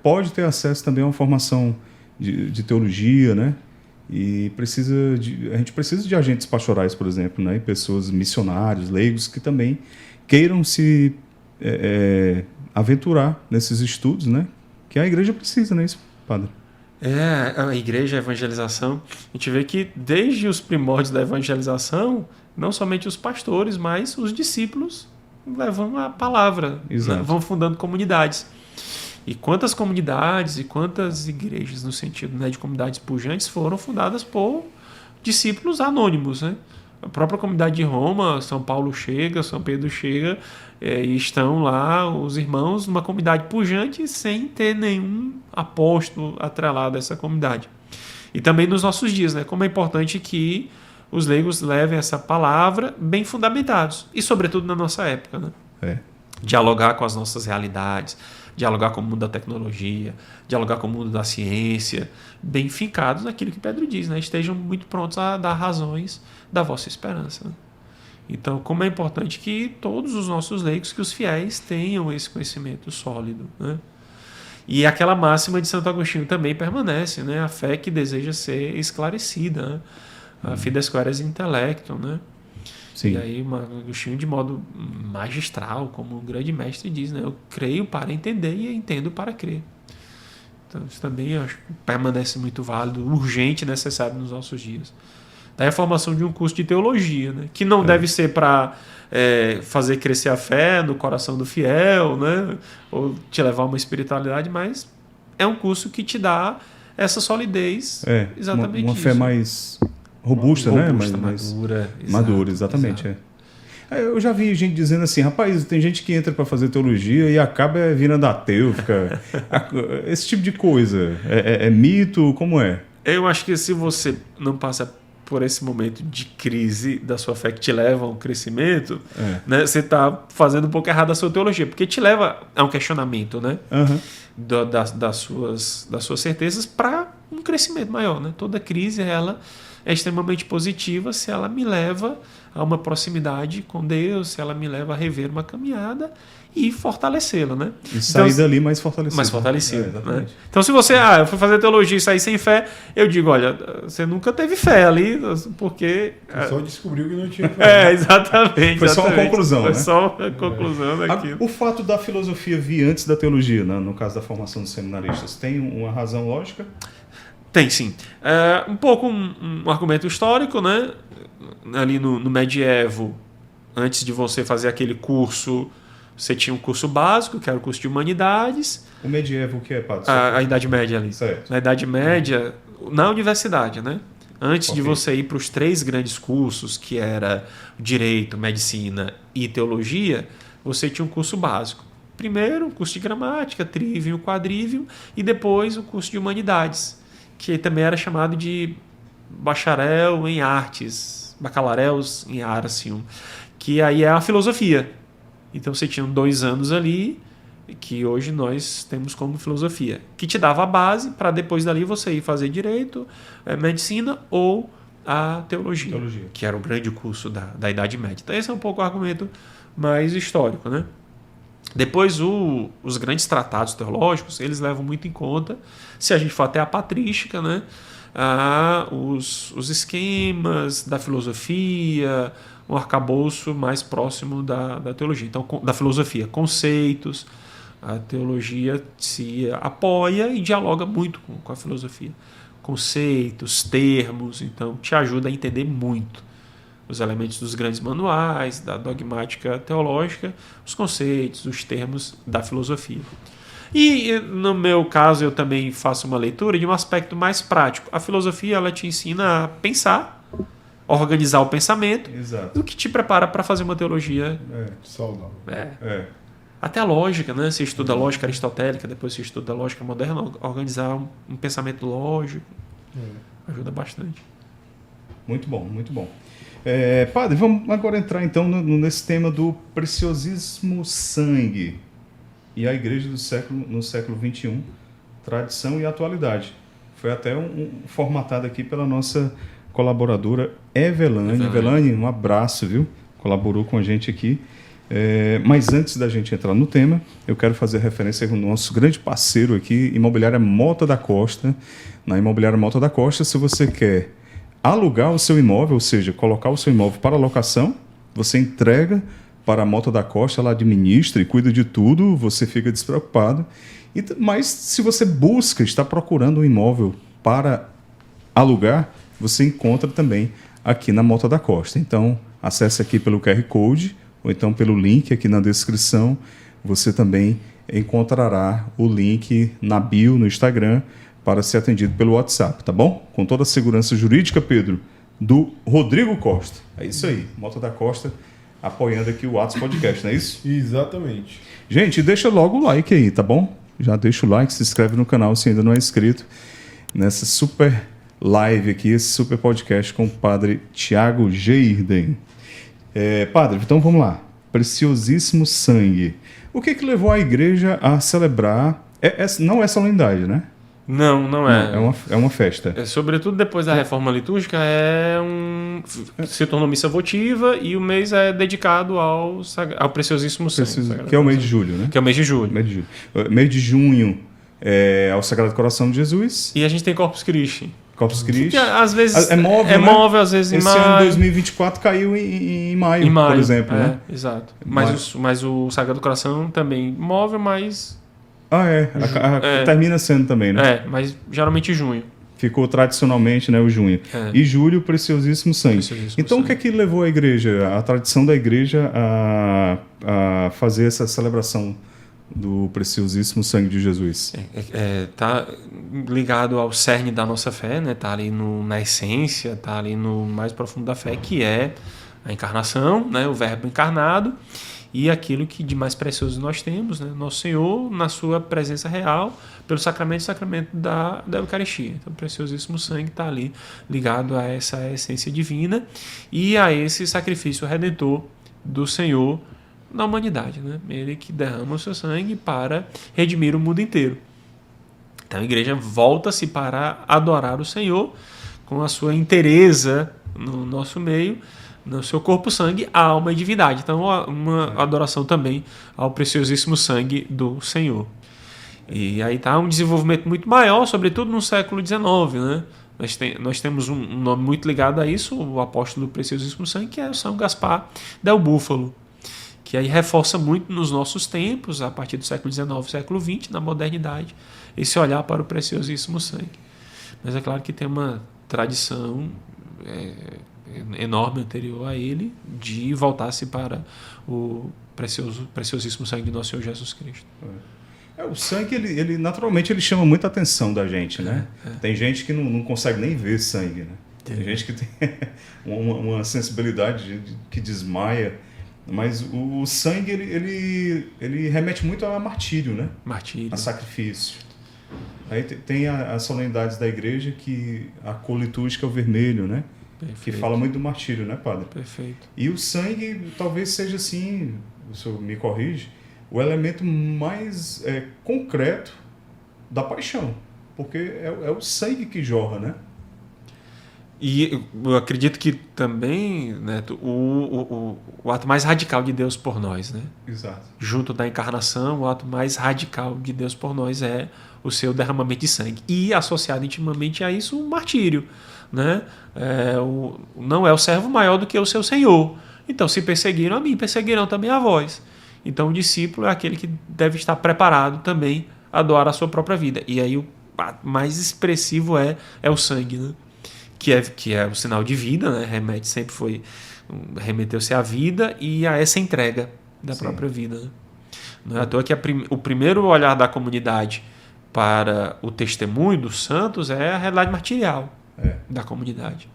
pode ter acesso também a uma formação de teologia, né, e a gente precisa de agentes pastorais, por exemplo, né, e pessoas missionários, leigos, que também queiram se aventurar nesses estudos, né, que a igreja precisa, né, isso, padre? A igreja, a evangelização, a gente vê que desde os primórdios da evangelização, não somente os pastores, mas os discípulos levam a palavra, né, vão fundando comunidades. E quantas comunidades e quantas igrejas, no sentido, né, de comunidades pujantes, foram fundadas por discípulos anônimos, né? A própria comunidade de Roma, São Paulo chega, São Pedro chega, e estão lá os irmãos numa comunidade pujante sem ter nenhum apóstolo atrelado a essa comunidade. E também nos nossos dias, né? Como é importante que os leigos levem essa palavra bem fundamentados, e sobretudo na nossa época, né? Dialogar com as nossas realidades, dialogar com o mundo da tecnologia, dialogar com o mundo da ciência, bem fincados naquilo que Pedro diz, né? Estejam muito prontos a dar razões da vossa esperança. Né? Então, como é importante que todos os nossos leigos, que os fiéis tenham esse conhecimento sólido, né? E aquela máxima de Santo Agostinho também permanece, né? A fé que deseja ser esclarecida, né? A fides quaeras intellectum, né? Sim. E aí Agostinho, de modo magistral, como um grande mestre, diz, né? Eu creio para entender e entendo para crer. Então, isso também eu acho que permanece muito válido, urgente, necessário nos nossos dias. Daí a formação de um curso de teologia, né? Que não deve ser para fazer crescer a fé no coração do fiel, né? Ou te levar a uma espiritualidade, mas é um curso que te dá essa solidez. Exatamente uma isso. fé mais robusta, né? Madura, exatamente. Eu já vi gente dizendo assim, rapaz, tem gente que entra para fazer teologia e acaba virando ateu, fica... esse tipo de coisa. É mito? Como é? Eu acho que se você não passa por esse momento de crise da sua fé que te leva a um crescimento, né, você está fazendo um pouco errado a sua teologia, porque te leva a um questionamento, né, das suas certezas para um crescimento maior, né? Toda crise ela é extremamente positiva se ela me leva a uma proximidade com Deus, se ela me leva a rever uma caminhada e fortalecê-la, né? E sair dali mais fortalecido. Mais fortalecido, né? Então, se você eu fui fazer teologia e sair sem fé, eu digo, olha, você nunca teve fé ali, porque... Você só descobriu que não tinha fé. Exatamente. Foi só uma conclusão, Foi né? só uma conclusão daquilo. O fato da filosofia vir antes da teologia, né? No caso da formação dos seminaristas, tem uma razão lógica? Tem, sim. Um pouco um argumento histórico, né? Ali no medievo, antes de você fazer aquele curso, você tinha um curso básico, que era o curso de humanidades. O medievo, o que é, padre? A Idade Média ali. Certo. Na Idade Média, na universidade, né? Antes de você ir para os 3 grandes cursos, que era Direito, Medicina e Teologia, você tinha um curso básico. Primeiro, o curso de Gramática, Trivium, Quadrivium, e depois o curso de Humanidades, que também era chamado de Bacharel em Artes, Bacalaréus em Artium, que aí é a filosofia. Então você tinha 2 anos ali, que hoje nós temos como filosofia, que te dava a base para depois dali você ir fazer direito, medicina ou a teologia, que era o grande curso da Idade Média. Então esse é um pouco o argumento mais histórico, né? Depois os grandes tratados teológicos, eles levam muito em conta, se a gente for até a patrística, né? Os esquemas da filosofia, um arcabouço mais próximo da teologia. Então, da filosofia, conceitos, a teologia se apoia e dialoga muito com a filosofia. Conceitos, termos, então te ajuda a entender muito os elementos dos grandes manuais, da dogmática teológica, os conceitos, os termos da filosofia. E, no meu caso, eu também faço uma leitura de um aspecto mais prático. A filosofia, ela te ensina a pensar, organizar o pensamento, o que te prepara para fazer uma teologia saudável. Até a lógica, né? Você estuda a lógica aristotélica, depois você estuda a lógica moderna, organizar um pensamento lógico ajuda bastante. Muito bom, muito bom. Padre, vamos agora entrar então nesse tema do preciosismo sangue e a igreja no século XXI, tradição e atualidade. Foi até formatado aqui pela nossa colaboradora Evelane. Evelane, um abraço, viu? Colaborou com a gente aqui. Mas antes da gente entrar no tema, eu quero fazer referência ao nosso grande parceiro aqui, Imobiliária Mota da Costa. Na Imobiliária Mota da Costa, se você quer alugar o seu imóvel, ou seja, colocar o seu imóvel para locação, você entrega para a Mota da Costa, ela administra e cuida de tudo, você fica despreocupado. Mas se você está procurando um imóvel para alugar, você encontra também aqui na Mota da Costa. Então, acesse aqui pelo QR Code, ou então pelo link aqui na descrição, você também encontrará o link na bio no Instagram para ser atendido pelo WhatsApp, tá bom? Com toda a segurança jurídica, Pedro, do Rodrigo Costa. É isso aí, Mota da Costa apoiando aqui o Atos Podcast, não é isso? Exatamente. Gente, deixa logo o like aí, tá bom? Já deixa o like, se inscreve no canal se ainda não é inscrito nessa super live aqui, esse super podcast com o Padre Tiago Geirden. Padre, então vamos lá. Preciosíssimo sangue. O que levou a igreja a celebrar... não é solenidade, né? Não, não é. É uma festa. Sobretudo depois da reforma litúrgica, se tornou missa votiva e o mês é dedicado ao Preciosíssimo Sangue. Que é o mês de julho, né? Que é o mês de julho. Mês de junho é ao Sagrado Coração de Jesus. E a gente tem Corpus Christi. Corpus Christi. Que às vezes é móvel, né? móvel, às vezes Esse em maio. ano 2024 caiu em maio, por exemplo, né? Exato. Mas o Sagrado Coração também móvel, mas... Termina sendo também, né? Mas geralmente em junho. Ficou tradicionalmente, né, o junho. E julho, o Preciosíssimo Sangue. Então, o que é que levou a igreja, a tradição da igreja, a fazer essa celebração do Preciosíssimo Sangue de Jesus? Tá ligado ao cerne da nossa fé, né? Tá ali na essência, tá ali no mais profundo da fé, que é a encarnação, né? O Verbo encarnado. E aquilo que de mais precioso nós temos, né? Nosso Senhor, na sua presença real, pelo sacramento da Eucaristia. Então, o Preciosíssimo Sangue está ali ligado a essa essência divina e a esse sacrifício redentor do Senhor na humanidade, né? Ele que derrama o seu sangue para redimir o mundo inteiro. Então, a igreja volta-se para adorar o Senhor com a sua inteireza no nosso meio, no seu corpo, sangue, alma e divindade. Então, uma adoração também ao Preciosíssimo Sangue do Senhor. E aí está um desenvolvimento muito maior, sobretudo no século XIX, né? Nós temos um nome muito ligado a isso, o apóstolo do Preciosíssimo Sangue, que é o São Gaspar del Búfalo, que aí reforça muito nos nossos tempos, a partir do século XIX, século XX, na modernidade, esse olhar para o Preciosíssimo Sangue. Mas é claro que tem uma tradição enorme anterior a ele, de voltar-se para o preciosíssimo sangue de nosso Senhor Jesus Cristo. O sangue, ele naturalmente ele chama muita atenção da gente, né? Tem gente que não consegue nem ver sangue, né? Tem gente que tem uma sensibilidade que desmaia, mas o sangue, ele remete muito a martírio, né? Martírio. A sacrifício. Aí tem as solenidades da igreja que a cor litúrgica é o vermelho, né? Perfeito. Que fala muito do martírio, né, padre? Perfeito. E o sangue talvez seja assim, o senhor me corrige, o elemento mais concreto da paixão, porque é o sangue que jorra, né? E eu acredito que também, Neto, o ato mais radical de Deus por nós, né? Exato. Junto da encarnação, o ato mais radical de Deus por nós é o seu derramamento de sangue. E associado intimamente a isso, o martírio, né? Não é o servo maior do que o seu Senhor. Então, se perseguiram a mim, perseguirão também a vós. Então, o discípulo é aquele que deve estar preparado também a doar a sua própria vida. E aí, o mais expressivo é o sangue, né? Que é o sinal de vida, né? Remeteu-se à vida e a essa entrega da própria vida, né? Não é à toa que o primeiro olhar da comunidade para o testemunho dos santos é a realidade martirial da comunidade.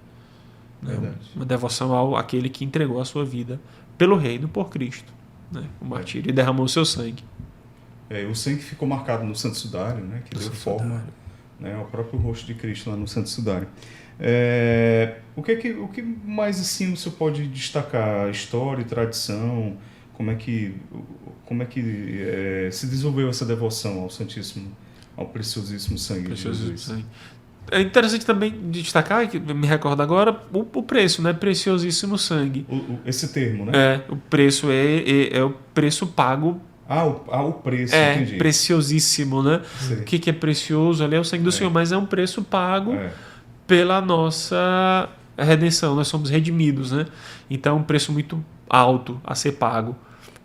Né? Uma devoção àquele que entregou a sua vida pelo reino, por Cristo. Né? O martírio e derramou o seu sangue. O sangue ficou marcado no Santo Sudário, né? Que deu forma, né, ao próprio rosto de Cristo lá no Santo Sudário. O que mais assim você pode destacar? História e tradição? Como é que se desenvolveu essa devoção ao Santíssimo, ao Preciosíssimo Sangue de Jesus? É interessante também destacar, que me recordo agora, o preço, né? Preciosíssimo sangue. Esse termo, né? O preço é o preço pago. O preço, entendi. Preciosíssimo, né? O que é precioso ali é o sangue do Senhor, mas é um preço pago pela nossa redenção. Nós somos redimidos, né? Então é um preço muito alto a ser pago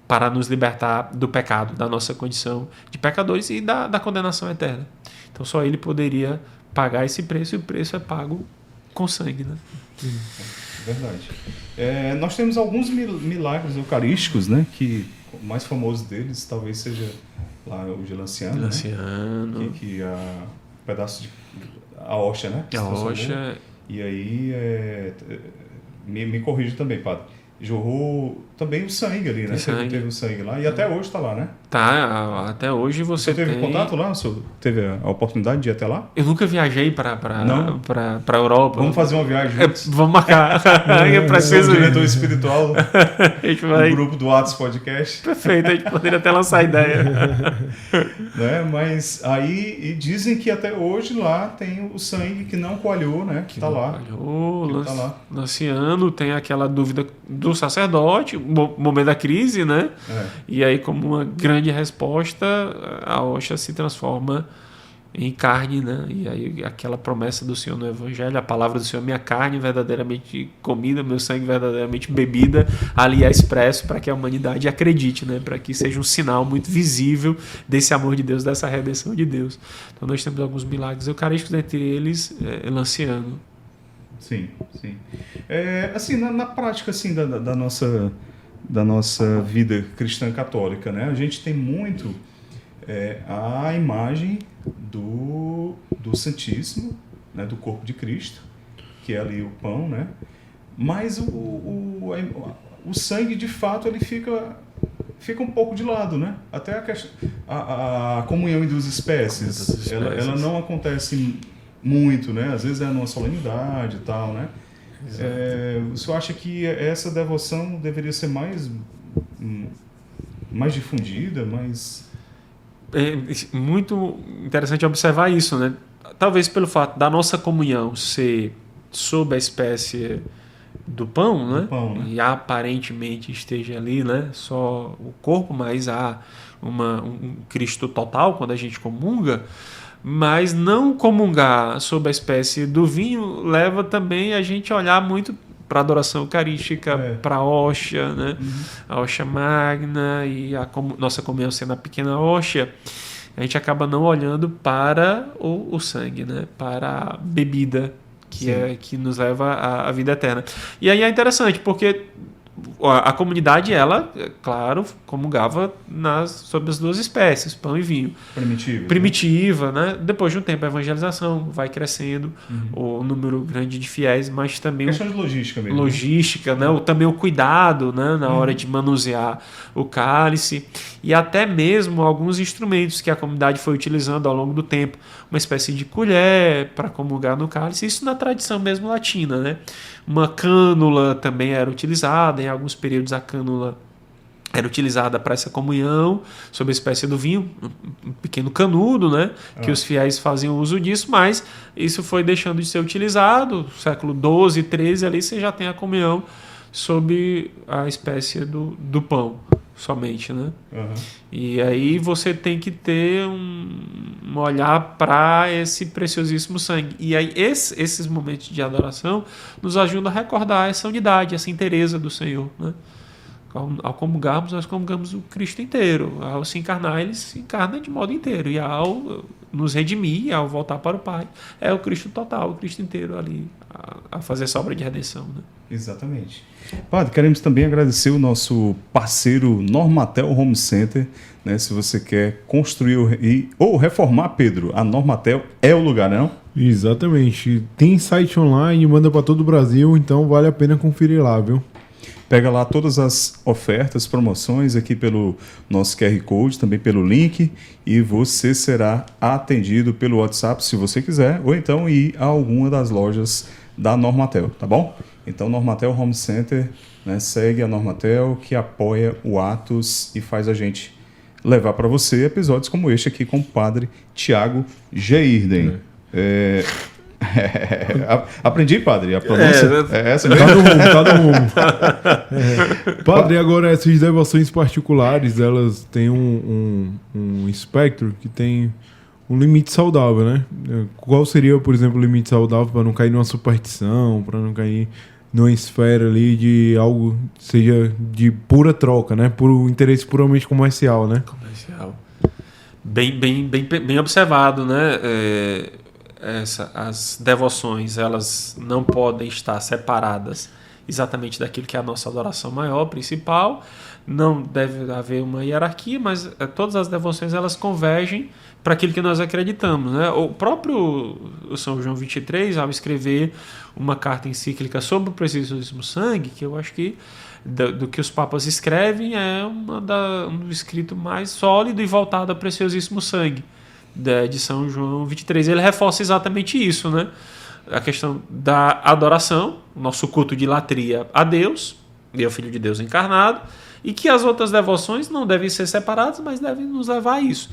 para nos libertar do pecado, da nossa condição de pecadores e da condenação eterna. Então só Ele poderia pagar esse preço, e o preço é pago com sangue, né? Verdade. Nós temos alguns milagres eucarísticos, né? Que o mais famoso deles talvez seja lá o Gelanciano, né? Que pedaço de a hóstia, né? A hóstia. E aí me corrija também, padre. jorrou também o sangue ali, né? Teve o sangue lá. E até hoje está lá, né? Tá, até hoje você teve contato lá? Você teve a oportunidade de ir até lá? Eu nunca viajei para Europa. Vamos fazer uma viagem juntos? Vamos marcar. Eu preciso o diretor espiritual do grupo do Atos Podcast. Perfeito, a gente poderia até lançar a ideia. Né? Mas aí dizem que até hoje lá tem o sangue que não coalhou, né? Que está lá. Tá lá. Lanciano, tem aquela dúvida do sacerdote, momento da crise, né? E aí, como uma grande resposta, a hóstia se transforma em carne, né? E aí aquela promessa do Senhor no Evangelho, a palavra do Senhor, minha carne verdadeiramente comida, meu sangue verdadeiramente bebida, ali é expresso para que a humanidade acredite, né? Para que seja um sinal muito visível desse amor de Deus, dessa redenção de Deus. Então nós temos alguns milagres eucarísticos, entre eles Lanciano. Sim. Assim, na prática assim, da nossa vida cristã católica, né? A gente tem muito a imagem do Santíssimo, né? Do corpo de Cristo, que é ali o pão, né? Mas o sangue, de fato, ele fica um pouco de lado, né? Até a comunhão em duas espécies, ela não acontece muito, né? Às vezes é numa solenidade e tal, né? O senhor acha que essa devoção deveria ser mais difundida, mais... É muito interessante observar isso, né? Talvez pelo fato da nossa comunhão ser sob a espécie do pão, né? E aparentemente esteja ali, né? Só o corpo, mas há um Cristo total quando a gente comunga. Mas não comungar sob a espécie do vinho leva também a gente a olhar muito para a adoração eucarística, para a hóstia, né? A hóstia magna e nossa comunhão sendo a pequena hóstia, a gente acaba não olhando para o sangue, né? Para a bebida que nos leva à vida eterna. E aí é interessante, porque a comunidade, ela, claro, comungava sobre as duas espécies, pão e vinho. Primitiva, né? Depois de um tempo, a evangelização vai crescendo, o número grande de fiéis, mas também... Questão de logística mesmo. Logística, né? Também o cuidado, né? Na hora de manusear o cálice. E até mesmo alguns instrumentos que a comunidade foi utilizando ao longo do tempo. Uma espécie de colher para comungar no cálice. Isso na tradição mesmo latina, né? Uma cânula também era utilizada. Em alguns períodos a cânula era utilizada para essa comunhão, sob a espécie do vinho, um pequeno canudo, né? Que os fiéis faziam uso disso, mas isso foi deixando de ser utilizado. Século XII, XIII, ali você já tem a comunhão sob a espécie do pão somente, né? E aí você tem que ter um olhar para esse preciosíssimo sangue. E aí esses momentos de adoração nos ajudam a recordar essa unidade, essa inteireza do Senhor, né? Ao comungarmos, nós comungamos o Cristo inteiro. Ao se encarnar, ele se encarna de modo inteiro. E ao nos redimir, ao voltar para o Pai, é o Cristo total, o Cristo inteiro ali, a fazer essa obra de redenção, né? Exatamente. Padre, queremos também agradecer o nosso parceiro Normatel Home Center, né? Se você quer construir ou reformar, Pedro, a Normatel é o lugar, não? Exatamente. Tem site online, manda para todo o Brasil, então vale a pena conferir lá, viu? Pega lá todas as ofertas, promoções aqui pelo nosso QR Code, também pelo link, e você será atendido pelo WhatsApp se você quiser, ou então ir a alguma das lojas da Normatel, tá bom? Então, Normatel Home Center, né, segue a Normatel, que apoia o Atos e faz a gente levar para você episódios como este aqui com o Padre Tiago Geirden. Aprendi, Padre, a pronúncia é essa mesmo? Tá no rumo. Padre, agora essas devoções particulares, elas têm um espectro que tem um limite saudável, né? Qual seria, por exemplo, o limite saudável para não cair numa superstição, para não cair numa esfera ali de algo que seja de pura troca, né? Por um interesse puramente comercial, né? Comercial. Bem observado, né? As devoções, elas não podem estar separadas exatamente daquilo que é a nossa adoração maior, principal. Não deve haver uma hierarquia, mas todas as devoções, elas convergem para aquilo que nós acreditamos, né? O próprio São João 23, ao escrever uma carta encíclica sobre o preciosíssimo sangue, que eu acho que do que os papas escrevem, é um escrito mais sólido e voltado ao preciosíssimo sangue de São João 23. Ele reforça exatamente isso, né? A questão da adoração, nosso culto de latria a Deus e ao Filho de Deus encarnado, e que as outras devoções não devem ser separadas, mas devem nos levar a isso.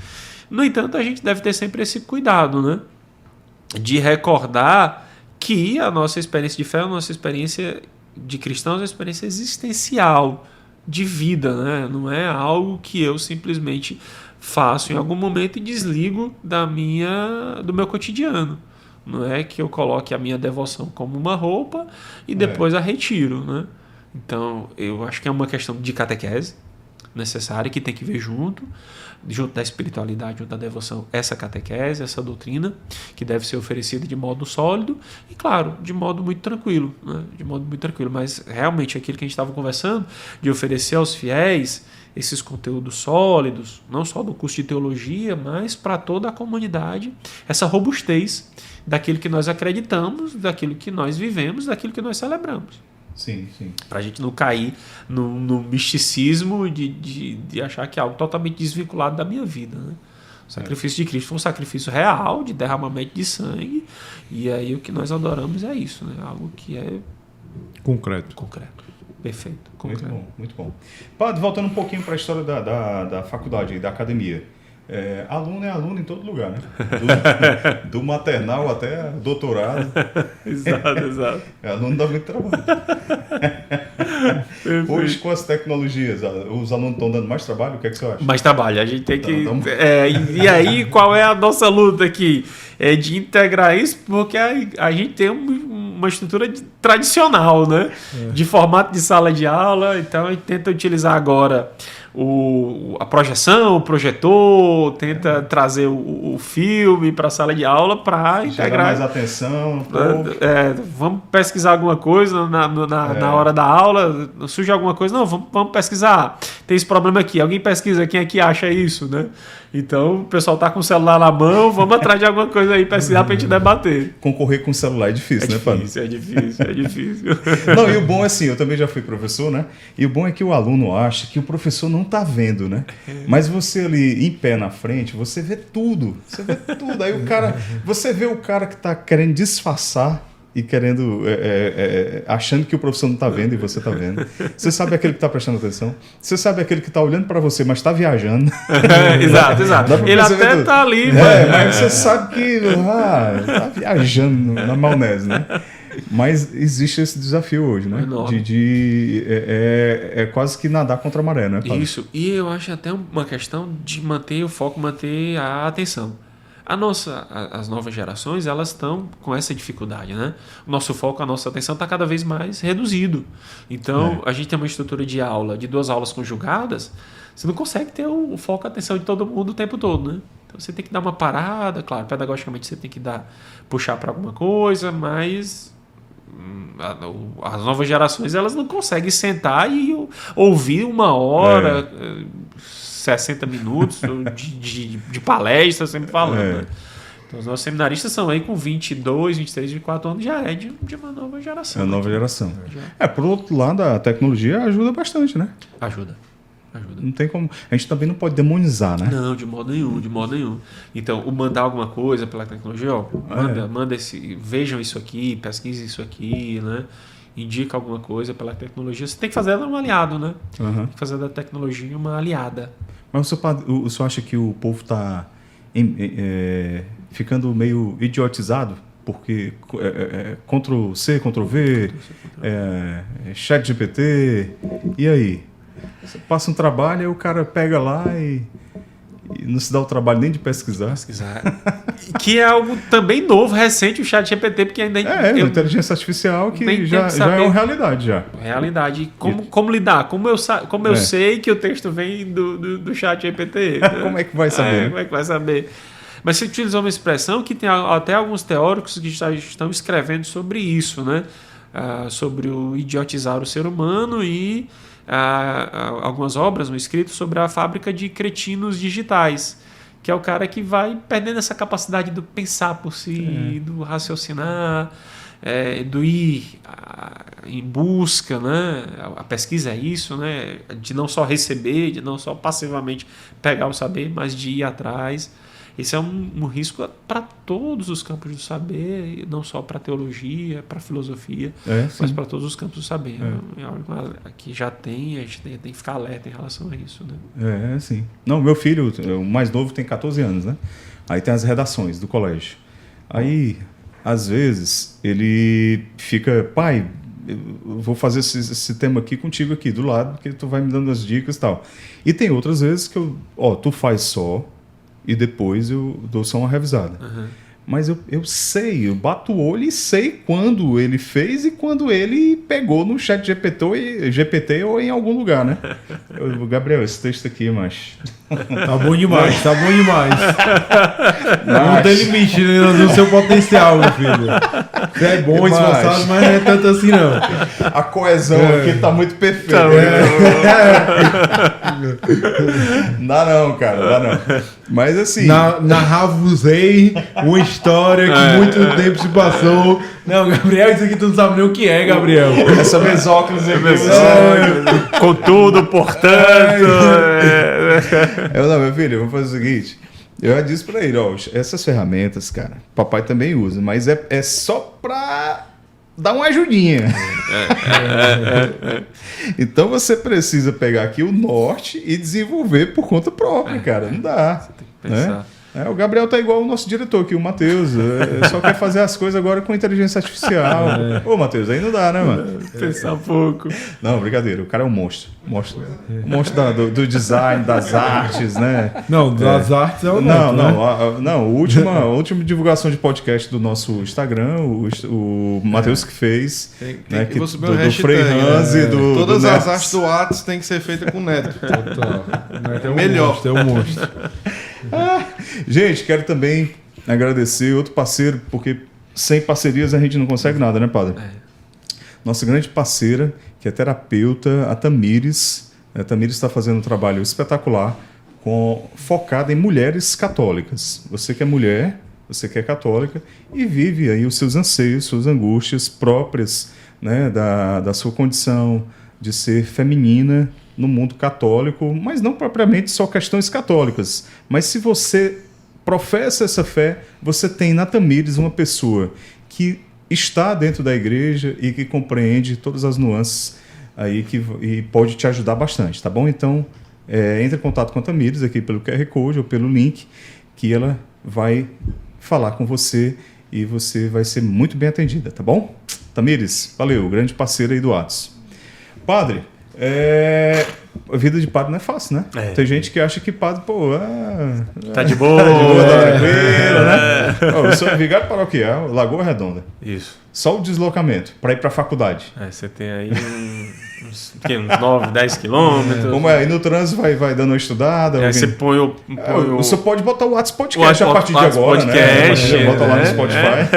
No entanto, a gente deve ter sempre esse cuidado, né? De recordar que a nossa experiência de fé, a nossa experiência de cristãos é uma experiência existencial, de vida, né? Não é algo que eu simplesmente faço em algum momento e desligo do meu cotidiano. Não é que eu coloque a minha devoção como uma roupa e depois a retiro, né? Então, eu acho que é uma questão de catequese necessária, que tem que ver junto da espiritualidade, junto da devoção, essa catequese, essa doutrina, que deve ser oferecida de modo sólido e, claro, de modo muito tranquilo, né? De modo muito tranquilo. Mas, realmente, aquilo que a gente estava conversando, de oferecer aos fiéis esses conteúdos sólidos, não só do curso de teologia, mas para toda a comunidade, essa robustez daquilo que nós acreditamos, daquilo que nós vivemos, daquilo que nós celebramos. Sim, sim. Para a gente não cair no misticismo de achar que é algo totalmente desvinculado da minha vida, né? O sacrifício de Cristo foi um sacrifício real, de derramamento de sangue, e aí o que nós adoramos é isso, né? Algo que é concreto. Perfeito. Concreto. Muito bom, muito bom. Padre, voltando um pouquinho para a história da faculdade, da academia. Aluno é aluno em todo lugar, né? Do maternal até doutorado. Exato. Aluno dá muito trabalho. Hoje, com as tecnologias, os alunos estão dando mais trabalho? O que é que você acha? Mais trabalho. A gente tem que... e aí, qual é a nossa luta aqui? É de integrar isso, porque a gente tem uma estrutura tradicional, né? De formato de sala de aula. Então, a gente tenta utilizar agora a projeção, o projetor, tenta trazer o filme para a sala de aula para integrar mais atenção. Vamos pesquisar alguma coisa na hora da aula, surge alguma coisa, não, vamos pesquisar. Tem esse problema aqui, alguém pesquisa, quem aqui acha isso, né? Então o pessoal tá com o celular na mão, vamos atrás de alguma coisa aí, pesquisar pra gente debater. Concorrer com o celular é difícil, né, Padre? É difícil. Não, e o bom é assim, eu também já fui professor, né? E o bom é que o aluno acha que o professor não tá vendo, né? Mas você ali em pé na frente, você vê tudo. Aí você vê o cara que tá querendo disfarçar e querendo, achando que o professor não está vendo e você está vendo. Você sabe aquele que está prestando atenção. Você sabe aquele que está olhando para você, mas está viajando. Exato. Ele até está ali. Mas você sabe que está viajando na maionese, né? Mas existe esse desafio hoje, né? É quase que nadar contra a maré, né, Padre? Isso. E eu acho até uma questão de manter o foco, manter a atenção. As novas gerações, elas estão com essa dificuldade, né? O nosso foco, a nossa atenção está cada vez mais reduzido. Então, a gente tem uma estrutura de aula, de 2 aulas conjugadas, você não consegue ter o foco, a atenção de todo mundo o tempo todo, né? Então, você tem que dar uma parada, claro, pedagogicamente você tem que puxar para alguma coisa, mas as novas gerações, elas não conseguem sentar e ouvir 1 hora... 60 minutos de palestra, sempre falando. Né? Então, os nossos seminaristas são aí com 22, 23, 24 anos, já é de uma nova geração. É uma nova geração. Por outro lado, a tecnologia ajuda bastante, né? Ajuda. Não tem como... A gente também não pode demonizar, né? Não, de modo nenhum. Então, o mandar alguma coisa pela tecnologia, manda vejam isso aqui, pesquise isso aqui, né? Indica alguma coisa pela tecnologia. Você tem que fazer ela um aliado, né? Tem que fazer da tecnologia uma aliada. Mas o senhor acha que o povo está ficando meio idiotizado? Porque Ctrl-C, Ctrl-V, ChatGPT, e aí? Você passa um trabalho, aí o cara pega lá e não se dá o trabalho nem de pesquisar. Que é algo também novo, recente, o ChatGPT, porque ainda... a inteligência artificial que já é uma realidade já. Realidade. Como lidar? Como eu sei que o texto vem do ChatGPT? Como é que vai saber? Como é que vai saber? Mas você utilizou uma expressão que tem até alguns teóricos que já estão escrevendo sobre isso, né? Sobre o idiotizar o ser humano e algumas obras, um escrito sobre a fábrica de cretinos digitais, que é o cara que vai perdendo essa capacidade do pensar por si, do raciocinar. do ir em busca, né? A pesquisa é isso, né? De não só receber, de não só passivamente pegar o saber, mas de ir atrás. Esse é um risco para todos os campos do saber, não só para a teologia, para a filosofia, mas para todos os campos do saber. É algo que já tem, a gente tem que ficar alerta em relação a isso. Né? Sim. Não, meu filho, o mais novo, tem 14 anos, né? Aí tem as redações do colégio. Aí, às vezes, ele fica, pai, eu vou fazer esse tema aqui contigo aqui, do lado, porque tu vai me dando as dicas e tal. E tem outras vezes que tu faz só, e depois eu dou só uma revisada. Mas eu sei, eu bato o olho e sei quando ele fez e quando ele pegou no chat GPT ou em algum lugar, né? Gabriel, esse texto aqui, mas... Tá bom demais, tá bom demais. Não tem limite no seu potencial, meu filho. Você é bom, esforçado, mas não é tanto assim, não. A coesão aqui tá muito perfeita. Dá não, cara, dá não. Mas assim... Narrar-vos-ei uma história que muito tempo se passou. Não, Gabriel, isso aqui tu não sabe nem o que é, Gabriel. Essa mesóclise aqui. Com tudo, portanto... Não, meu filho, vamos fazer o seguinte. Eu já disse pra ele, essas ferramentas, cara, papai também usa, mas é só pra dar uma ajudinha. Então você precisa pegar aqui o norte e desenvolver por conta própria, cara. Não dá. Você tem que pensar. O Gabriel tá igual o nosso diretor aqui, o Matheus. Só quer fazer as coisas agora com inteligência artificial. Ô, Matheus, aí não dá, né, mano? Pensar um pouco. Não, brincadeira. O cara é um monstro. Monstro do design, das artes, né? Não, das artes é o Não, né? A última divulgação de podcast do nosso Instagram, o Matheus que fez. Tem do Frei Hans e do todas do as Nerds. artes do Atos tem que ser feitas com o Neto. É um Melhor. monstro, é um monstro. Gente, quero também agradecer outro parceiro, porque sem parcerias a gente não consegue nada, né, padre? Nossa grande parceira, que é terapeuta, a Tamires. A Tamires está fazendo um trabalho espetacular, focado em mulheres católicas. Você que é mulher, você que é católica, e vive aí os seus anseios, suas angústias próprias, né, da sua condição de ser feminina no mundo católico, mas não propriamente só questões católicas. Mas se você professa essa fé, você tem na Tamires uma pessoa que está dentro da igreja e que compreende todas as nuances aí e pode te ajudar bastante, tá bom? Então, entre em contato com a Tamires aqui pelo QR Code ou pelo link, que ela vai falar com você e você vai ser muito bem atendida, tá bom? Tamires, valeu, grande parceira aí do Atos. Padre, a vida de padre não é fácil, né? Tem gente que acha que padre, tá de boa, tá tranquilo, né? Eu sou vigário paroquial, Lagoa Redonda. Isso. Só o deslocamento para ir para a faculdade. Você tem aí uns 9, 10 quilômetros. Como é? Aí no trânsito vai dando uma estudada. Você põe o... Você pode botar o WhatsApp Podcast a partir de agora, podcast, né? Bota lá no Spotify.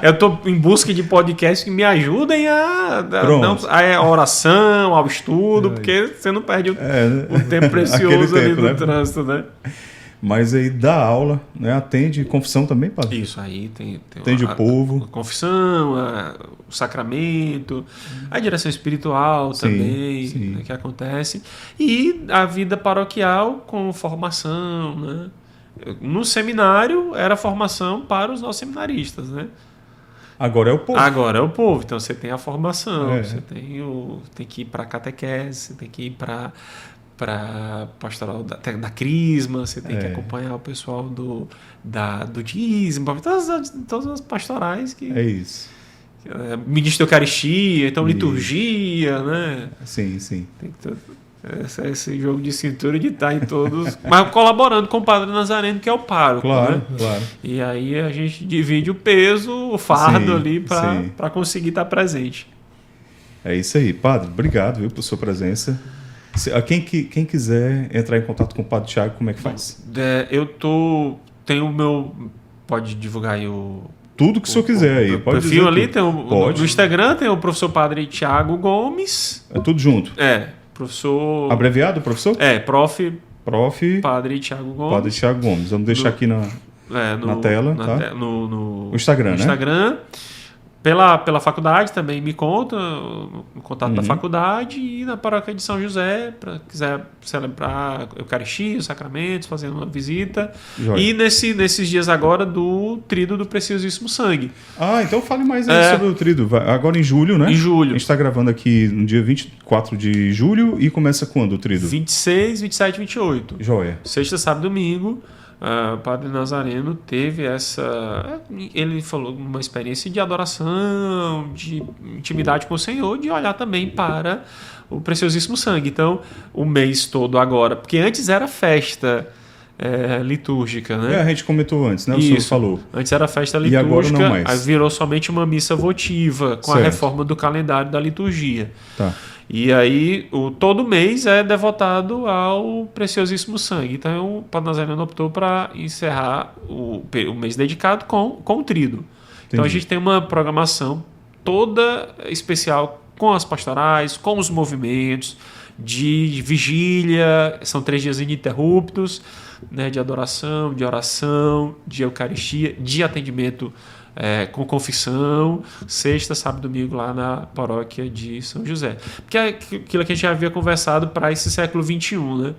Eu tô em busca de podcasts que me ajudem a oração, ao estudo, porque você não perde o tempo precioso ali no trânsito, né? Mas aí dá aula, né? Atende confissão também, padre? Isso, aí tem atende o povo. A confissão, o sacramento, a direção espiritual também, né, que acontece. E a vida paroquial com formação, né? No seminário era formação para os nossos seminaristas, né? Agora é o povo. Agora é o povo. Então você tem a formação, você tem que ir para a catequese, você tem que ir para pastoral da Crisma, você tem que acompanhar o pessoal do dízimo, todas as pastorais que... É isso. Ministro da Eucaristia, então liturgia, né? Sim. Tem que ter esse jogo de cintura de estar em todos... mas colaborando com o Padre Nazareno, que é o pároco, claro. E aí a gente divide o peso, o fardo ali para conseguir estar presente. É isso aí. Padre, obrigado, viu, por sua presença. Quem quiser entrar em contato com o Padre Thiago, como é que faz? Tenho o meu... Pode divulgar aí tudo que o senhor quiser aí. Pode perfil ali, tudo. tem no Instagram tem o professor Padre Thiago Gomes. É tudo junto? Professor... Abreviado, professor? Prof. Padre Thiago Gomes. Vamos deixar aqui na tela, tá? No Instagram, Instagram. Pela faculdade também me conta, o contato da faculdade, e na paróquia de São José, para quiser celebrar a Eucaristia, os sacramentos, fazendo uma visita. Joia. E nesses dias agora do Tríduo do Preciosíssimo Sangue. Então fale mais aí sobre o Tríduo. Agora em julho, né? Em julho. A gente está gravando aqui no dia 24 de julho e começa quando o Tríduo? 26, 27 e 28. Joia. Sexta, sábado e domingo. O Padre Nazareno teve ele falou, uma experiência de adoração, de intimidade com o Senhor, de olhar também para o Preciosíssimo Sangue. Então, o mês todo agora, porque antes era festa litúrgica, né? A gente comentou antes, né? O senhor falou. Antes era festa E agora litúrgica, não mais. aí virou somente uma missa votiva, com a Certo. reforma do calendário da liturgia. Tá. E aí, todo mês é devotado ao Preciosíssimo Sangue. Então, o Padre Nazareno optou para encerrar o mês dedicado com o Tríduo. Então, a Entendi. gente tem uma programação toda especial com as pastorais, com os movimentos de vigília. São 3 dias ininterruptos, né, de adoração, de oração, de Eucaristia, de atendimento com confissão, sexta, sábado e domingo lá na paróquia de São José. Porque é aquilo que a gente já havia conversado para esse século XXI, né?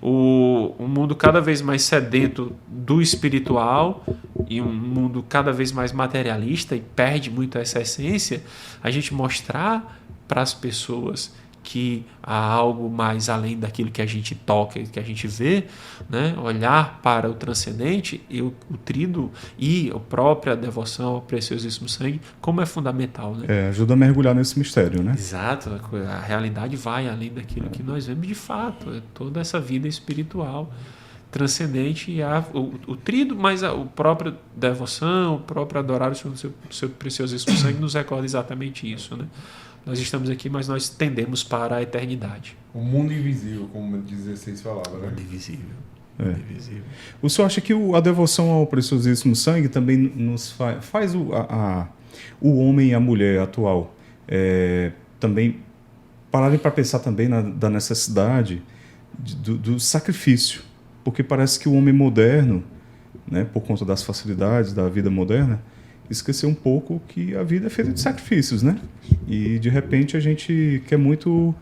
O mundo cada vez mais sedento do espiritual e um mundo cada vez mais materialista e perde muito essa essência, a gente mostrar para as pessoas que há algo mais além daquilo que a gente toca e que a gente vê, né? Olhar para o transcendente e o Tríduo e a própria devoção ao Preciosíssimo Sangue, como é fundamental, né? Ajuda a mergulhar nesse mistério, né? Exato, a realidade vai além daquilo que nós vemos de fato, é toda essa vida espiritual transcendente e o Tríduo, mas a própria devoção, o próprio adorar o seu Preciosíssimo Sangue nos recorda exatamente isso, né? Nós estamos aqui, mas nós tendemos para a eternidade. O mundo invisível, como o 16 falava, né? Invisível. Invisível. O senhor acha que a devoção ao Preciosíssimo Sangue também nos faz o homem e a mulher atual também pararem para pensar também da necessidade do sacrifício? Porque parece que o homem moderno, né, por conta das facilidades da vida moderna, esqueceu um pouco que a vida é feita de sacrifícios, né? E de repente a gente quer muito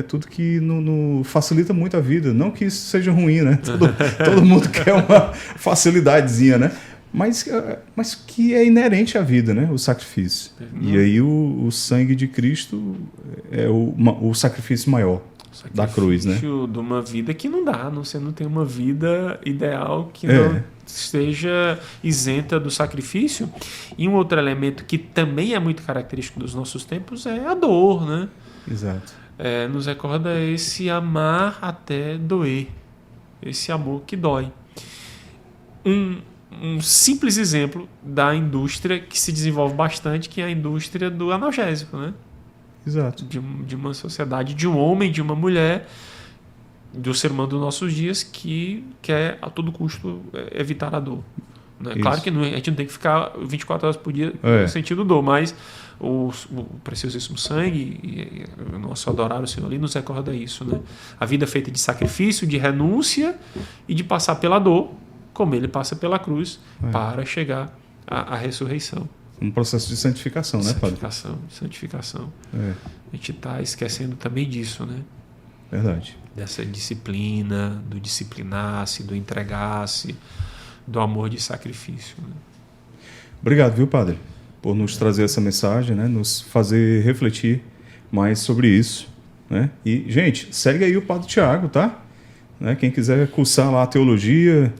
tudo que facilita muito a vida. Não que isso seja ruim, né? Todo mundo quer uma facilidadezinha, né? Mas que é inerente à vida, né? O sacrifício. E aí o sangue de Cristo é o sacrifício maior da cruz, né? De uma vida que não dá, você não tem uma vida ideal que não esteja isenta do sacrifício. E um outro elemento que também é muito característico dos nossos tempos é a dor, né? Exato. Nos recorda esse amar até doer, esse amor que dói. Um simples exemplo da indústria que se desenvolve bastante, que é a indústria do analgésico, né? Exato. De uma sociedade, de um homem, de uma mulher, do ser humano dos nossos dias, que quer a todo custo evitar a dor. Né? Claro que a gente não tem que ficar 24 horas por dia sentindo dor, mas o Preciosíssimo Sangue e o nosso adorar o Senhor ali nos recorda isso. Né? A vida feita de sacrifício, de renúncia e de passar pela dor, como ele passa pela cruz, para chegar à ressurreição. Um processo de santificação, né, Padre? Santificação. A gente está esquecendo também disso, né? Verdade. Dessa disciplina, do disciplinar-se, do entregar-se, do amor de sacrifício. Né? Obrigado, viu, Padre, por nos trazer essa mensagem, né? Nos fazer refletir mais sobre isso, né? E, gente, segue aí o Padre Tiago, tá? Né? Quem quiser cursar lá a teologia...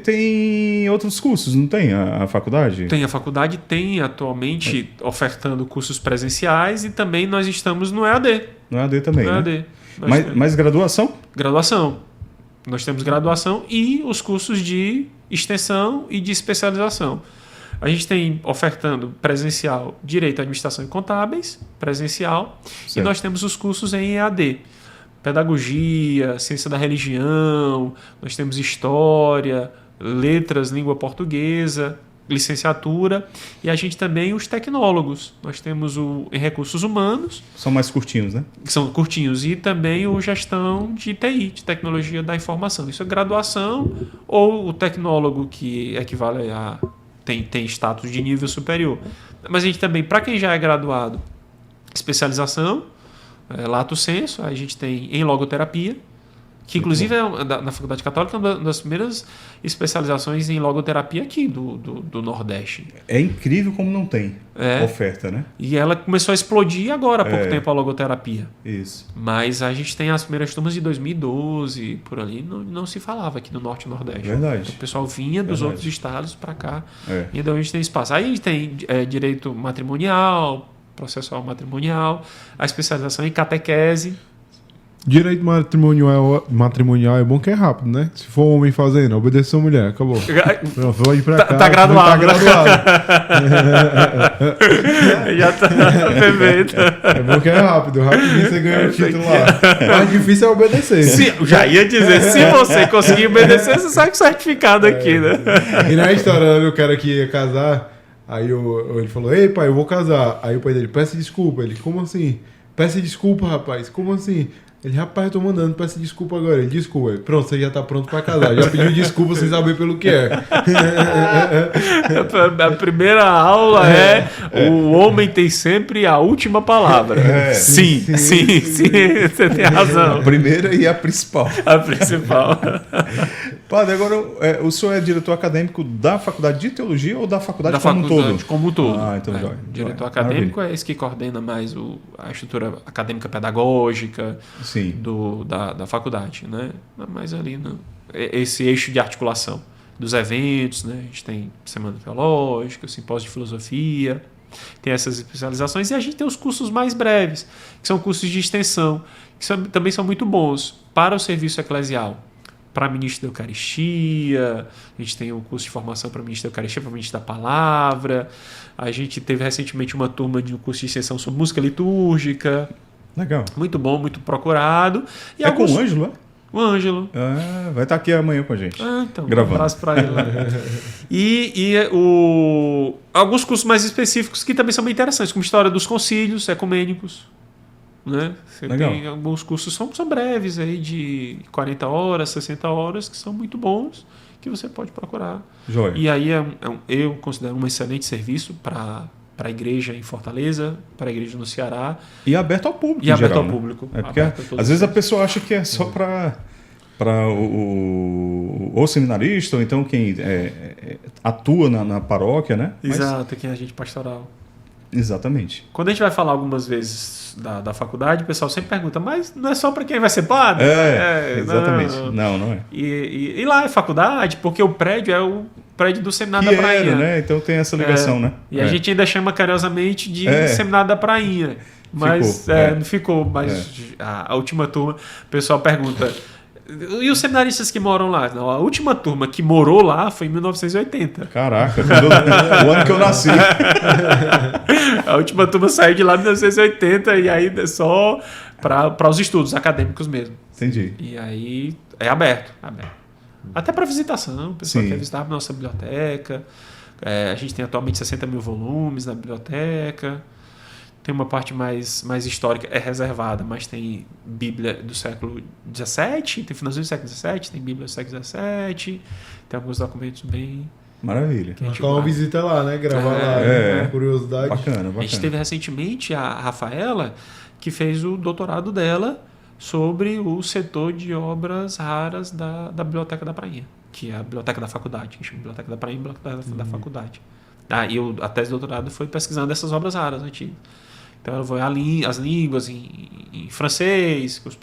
Tem outros cursos, não tem a faculdade? Tem, a faculdade tem atualmente ofertando cursos presenciais e também nós estamos no EAD. No EAD também, no né? EAD. Mas graduação? Graduação. Nós temos graduação e os cursos de extensão e de especialização. A gente tem ofertando presencial Direito, Administração e Contábeis, presencial, certo. E nós temos os cursos em EAD. Pedagogia, ciência da religião, nós temos história, letras, língua portuguesa, licenciatura, e a gente também os tecnólogos. Nós temos em recursos humanos. São mais curtinhos, né? Que são curtinhos, e também o gestão de TI, de tecnologia da informação. Isso é graduação, ou o tecnólogo que equivale a... tem status de nível superior. Mas a gente também, para quem já é graduado, especialização, lato sensu, a gente tem em logoterapia, que inclusive na Faculdade Católica é uma das primeiras especializações em logoterapia aqui do Nordeste. É incrível como não tem oferta, né? E ela começou a explodir agora há pouco tempo a logoterapia. Isso. Mas a gente tem as primeiras turmas de 2012, por ali, não se falava aqui no Norte e Nordeste. Verdade. Então, o pessoal vinha dos outros estados para cá. E então a gente tem espaço. Aí tem direito matrimonial, processual matrimonial, a especialização em catequese. Direito matrimonial é bom que é rápido, né? Se for homem fazendo, obedecer a mulher, acabou. Pronto, vou ir pra cá. Tá graduado. Tá graduado. Já tá perfeito. É bom que é rápido, rapidinho você ganha o título lá. O mais difícil é obedecer. Eu já ia dizer, se você conseguir obedecer, você sai com certificado aqui, né? E na história do cara que ia casar, aí ele falou, ei pai, eu vou casar. Aí o pai dele, peça desculpa. Ele, como assim? Peça desculpa, rapaz, como assim? Ele, rapaz, eu tô mandando, peça desculpa agora. Ele, desculpa. Pronto, você já tá pronto pra casar. Já pediu desculpa sem saber pelo que é. A primeira aula o homem tem sempre a última palavra. Sim, você tem razão. A primeira e a principal. A principal. Padre, agora o senhor é diretor acadêmico da Faculdade de Teologia ou da faculdade como um todo? Como um todo. Então já. Diretor acadêmico é esse que coordena mais a estrutura acadêmica pedagógica da faculdade, né? Mas ali, esse eixo de articulação dos eventos, né? A gente tem Semana Teológica, Simpósio de Filosofia, tem essas especializações, e a gente tem os cursos mais breves, que são cursos de extensão, que também são muito bons para o serviço eclesial. Para ministro da Eucaristia, a gente tem um curso de formação para ministro da Eucaristia, para ministro da Palavra. A gente teve recentemente uma turma de um curso de extensão sobre música litúrgica. Legal. Muito bom, muito procurado. E com o Ângelo, é? O Ângelo. Vai estar aqui amanhã com a gente. Então, gravando. Um abraço para ele lá. Alguns cursos mais específicos que também são bem interessantes, como História dos Concílios Ecumênicos. Né? Você tem alguns cursos são breves aí de 40 horas, 60 horas, que são muito bons, que você pode procurar. Joia. E aí eu considero um excelente serviço para a igreja em Fortaleza, para a igreja no Ceará. E aberto ao público. E aberto geral, ao público. Né? Porque às vezes a pessoa acha que é só para o seminarista, ou então quem atua na paróquia, né? Exato, quem é agente pastoral. Exatamente. Quando a gente vai falar algumas vezes da faculdade, o pessoal sempre pergunta, mas não é só para quem vai ser padre? Exatamente. Não é. E lá é faculdade, porque o prédio é o prédio do Seminário da Prainha. Né? Então tem essa ligação, né? E a gente ainda chama carinhosamente de Seminário da Prainha. Mas não ficou. Mas a última turma, o pessoal pergunta... E os seminaristas que moram lá? Não, a última turma que morou lá foi em 1980. Caraca, o ano que eu nasci. A última turma saiu de lá em 1980 e aí só para os estudos acadêmicos mesmo. Entendi. E aí é aberto. Até para visitação, o pessoal quer visitar a nossa biblioteca. A gente tem atualmente 60 mil volumes na biblioteca. Tem uma parte mais histórica, é reservada, mas tem Bíblia do século XVII, tem finalzinho do século XVII, tem Bíblia do século XVII, tem alguns documentos bem... Maravilha. Marcar uma visita lá, né? Gravar lá, curiosidade. Bacana. A gente teve recentemente a Rafaela, que fez o doutorado dela sobre o setor de obras raras da Biblioteca da Prainha, que é a Biblioteca da Faculdade, que chama Biblioteca da Prainha e Biblioteca da Faculdade. E a tese de doutorado foi pesquisando essas obras raras antigas. Então ela foi as línguas em francês, que os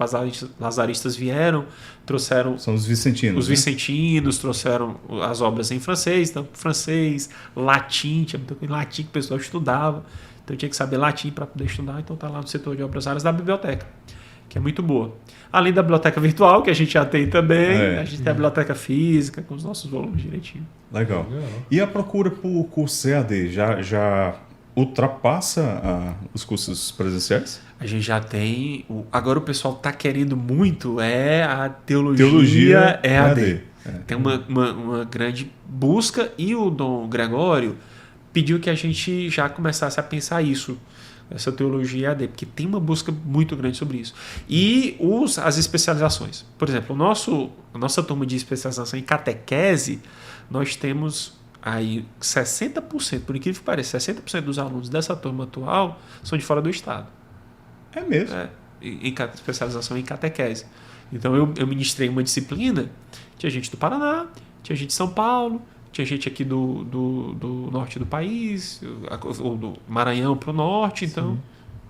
lazaristas vieram, trouxeram... São os vicentinos. Os vicentinos trouxeram as obras em francês, então francês, latim, tinha muita coisa em latim que o pessoal estudava, então tinha que saber latim para poder estudar, então está lá no setor de obras raras da biblioteca, que é muito boa. Além da biblioteca virtual, que a gente já tem também, a gente tem a biblioteca física, com os nossos volumes direitinho. Legal. E a procura por curso EAD já ultrapassa os cursos presenciais? A gente já tem... Agora o pessoal está querendo muito a teologia EAD. Tem uma grande busca e o Dom Gregório pediu que a gente já começasse a pensar isso, essa teologia EAD, porque tem uma busca muito grande sobre isso. E as especializações. Por exemplo, a nossa turma de especialização em catequese, nós temos Aí 60%, por incrível que pareça, 60% dos alunos dessa turma atual são de fora do estado. É mesmo. Especialização em catequese. Então eu ministrei uma disciplina, tinha gente do Paraná, tinha gente de São Paulo, tinha gente aqui do norte do país, ou do Maranhão para o norte, então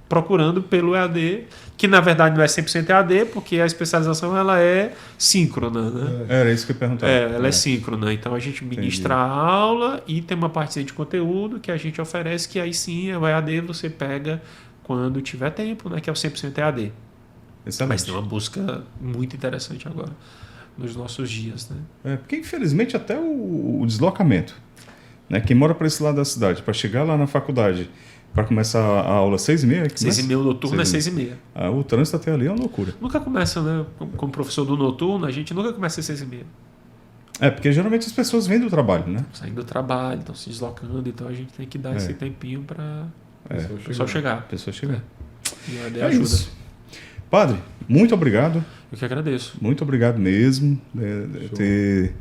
procurando pelo EAD, que na verdade não é 100% EAD, porque a especialização ela é síncrona, né? Era isso que eu ia perguntar. Ela é síncrona, então a gente ministra a aula e tem uma parte de conteúdo que a gente oferece, que aí sim o EAD você pega quando tiver tempo, né? Que é o 100% EAD. Excelente. Mas tem uma busca muito interessante agora nos nossos dias, né? Porque infelizmente até o deslocamento, né? Quem mora para esse lado da cidade, para chegar lá na faculdade, para começar a aula 6h30, 6h30 o noturno é 6h30. O trânsito até ali é uma loucura. Nunca começa, né? Como professor do noturno, a gente nunca começa às 6h30. Porque geralmente as pessoas vêm do trabalho, né? Saindo do trabalho, estão se deslocando, então a gente tem que dar esse tempinho para o pessoal chegar. A pessoa chegar. E a AD ajuda. Isso. Padre, muito obrigado. Eu que agradeço. Muito obrigado mesmo ter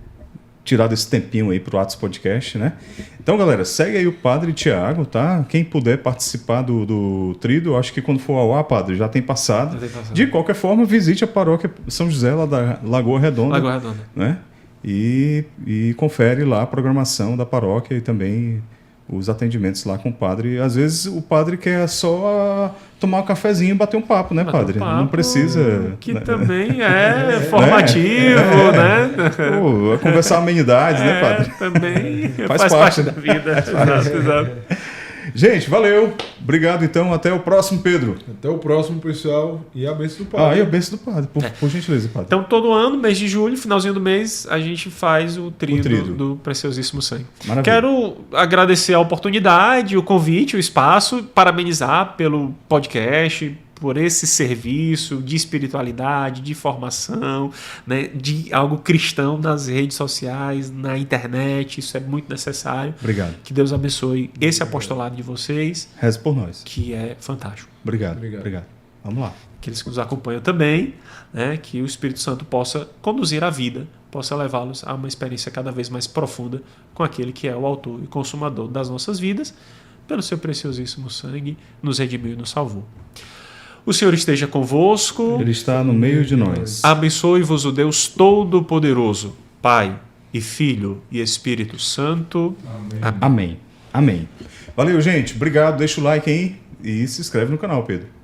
tirado esse tempinho aí pro Atos Podcast, né? Então, galera, segue aí o Padre Tiago, tá? Quem puder participar do Tríduo, acho que quando for ao ar, Padre, já tem passado. De qualquer forma, visite a paróquia São José, lá da Lagoa Redonda. Lagoa Redonda. Né? E confere lá a programação da paróquia e também os atendimentos lá com o padre. Às vezes o padre quer só tomar um cafezinho e bater um papo, né, padre? Não precisa... Que também é formativo, né? Pô, conversar amenidades, né, padre? Também faz parte da vida. Exato. Gente, valeu. Obrigado, então. Até o próximo, Pedro. Até o próximo, pessoal. E a bênção do padre. E a bênção do padre, por gentileza, padre. Então, todo ano, mês de julho, finalzinho do mês, a gente faz o tríduo do Preciosíssimo Sangue. Maravilha. Quero agradecer a oportunidade, o convite, o espaço, parabenizar pelo podcast, por esse serviço de espiritualidade, de formação, né, de algo cristão nas redes sociais, na internet. Isso é muito necessário. Obrigado. Que Deus abençoe esse apostolado de vocês. Reze por nós. Que é fantástico. Obrigado. Vamos lá. Aqueles que nos acompanham também, né, que o Espírito Santo possa conduzir a vida, possa levá-los a uma experiência cada vez mais profunda com aquele que é o autor e consumador das nossas vidas, pelo seu preciosíssimo sangue, nos redimiu e nos salvou. O Senhor esteja convosco. Ele está no meio de nós. Abençoe-vos o Deus Todo-Poderoso, Pai e Filho e Espírito Santo. Amém. Valeu, gente. Obrigado. Deixa o like aí e se inscreve no canal, Pedro.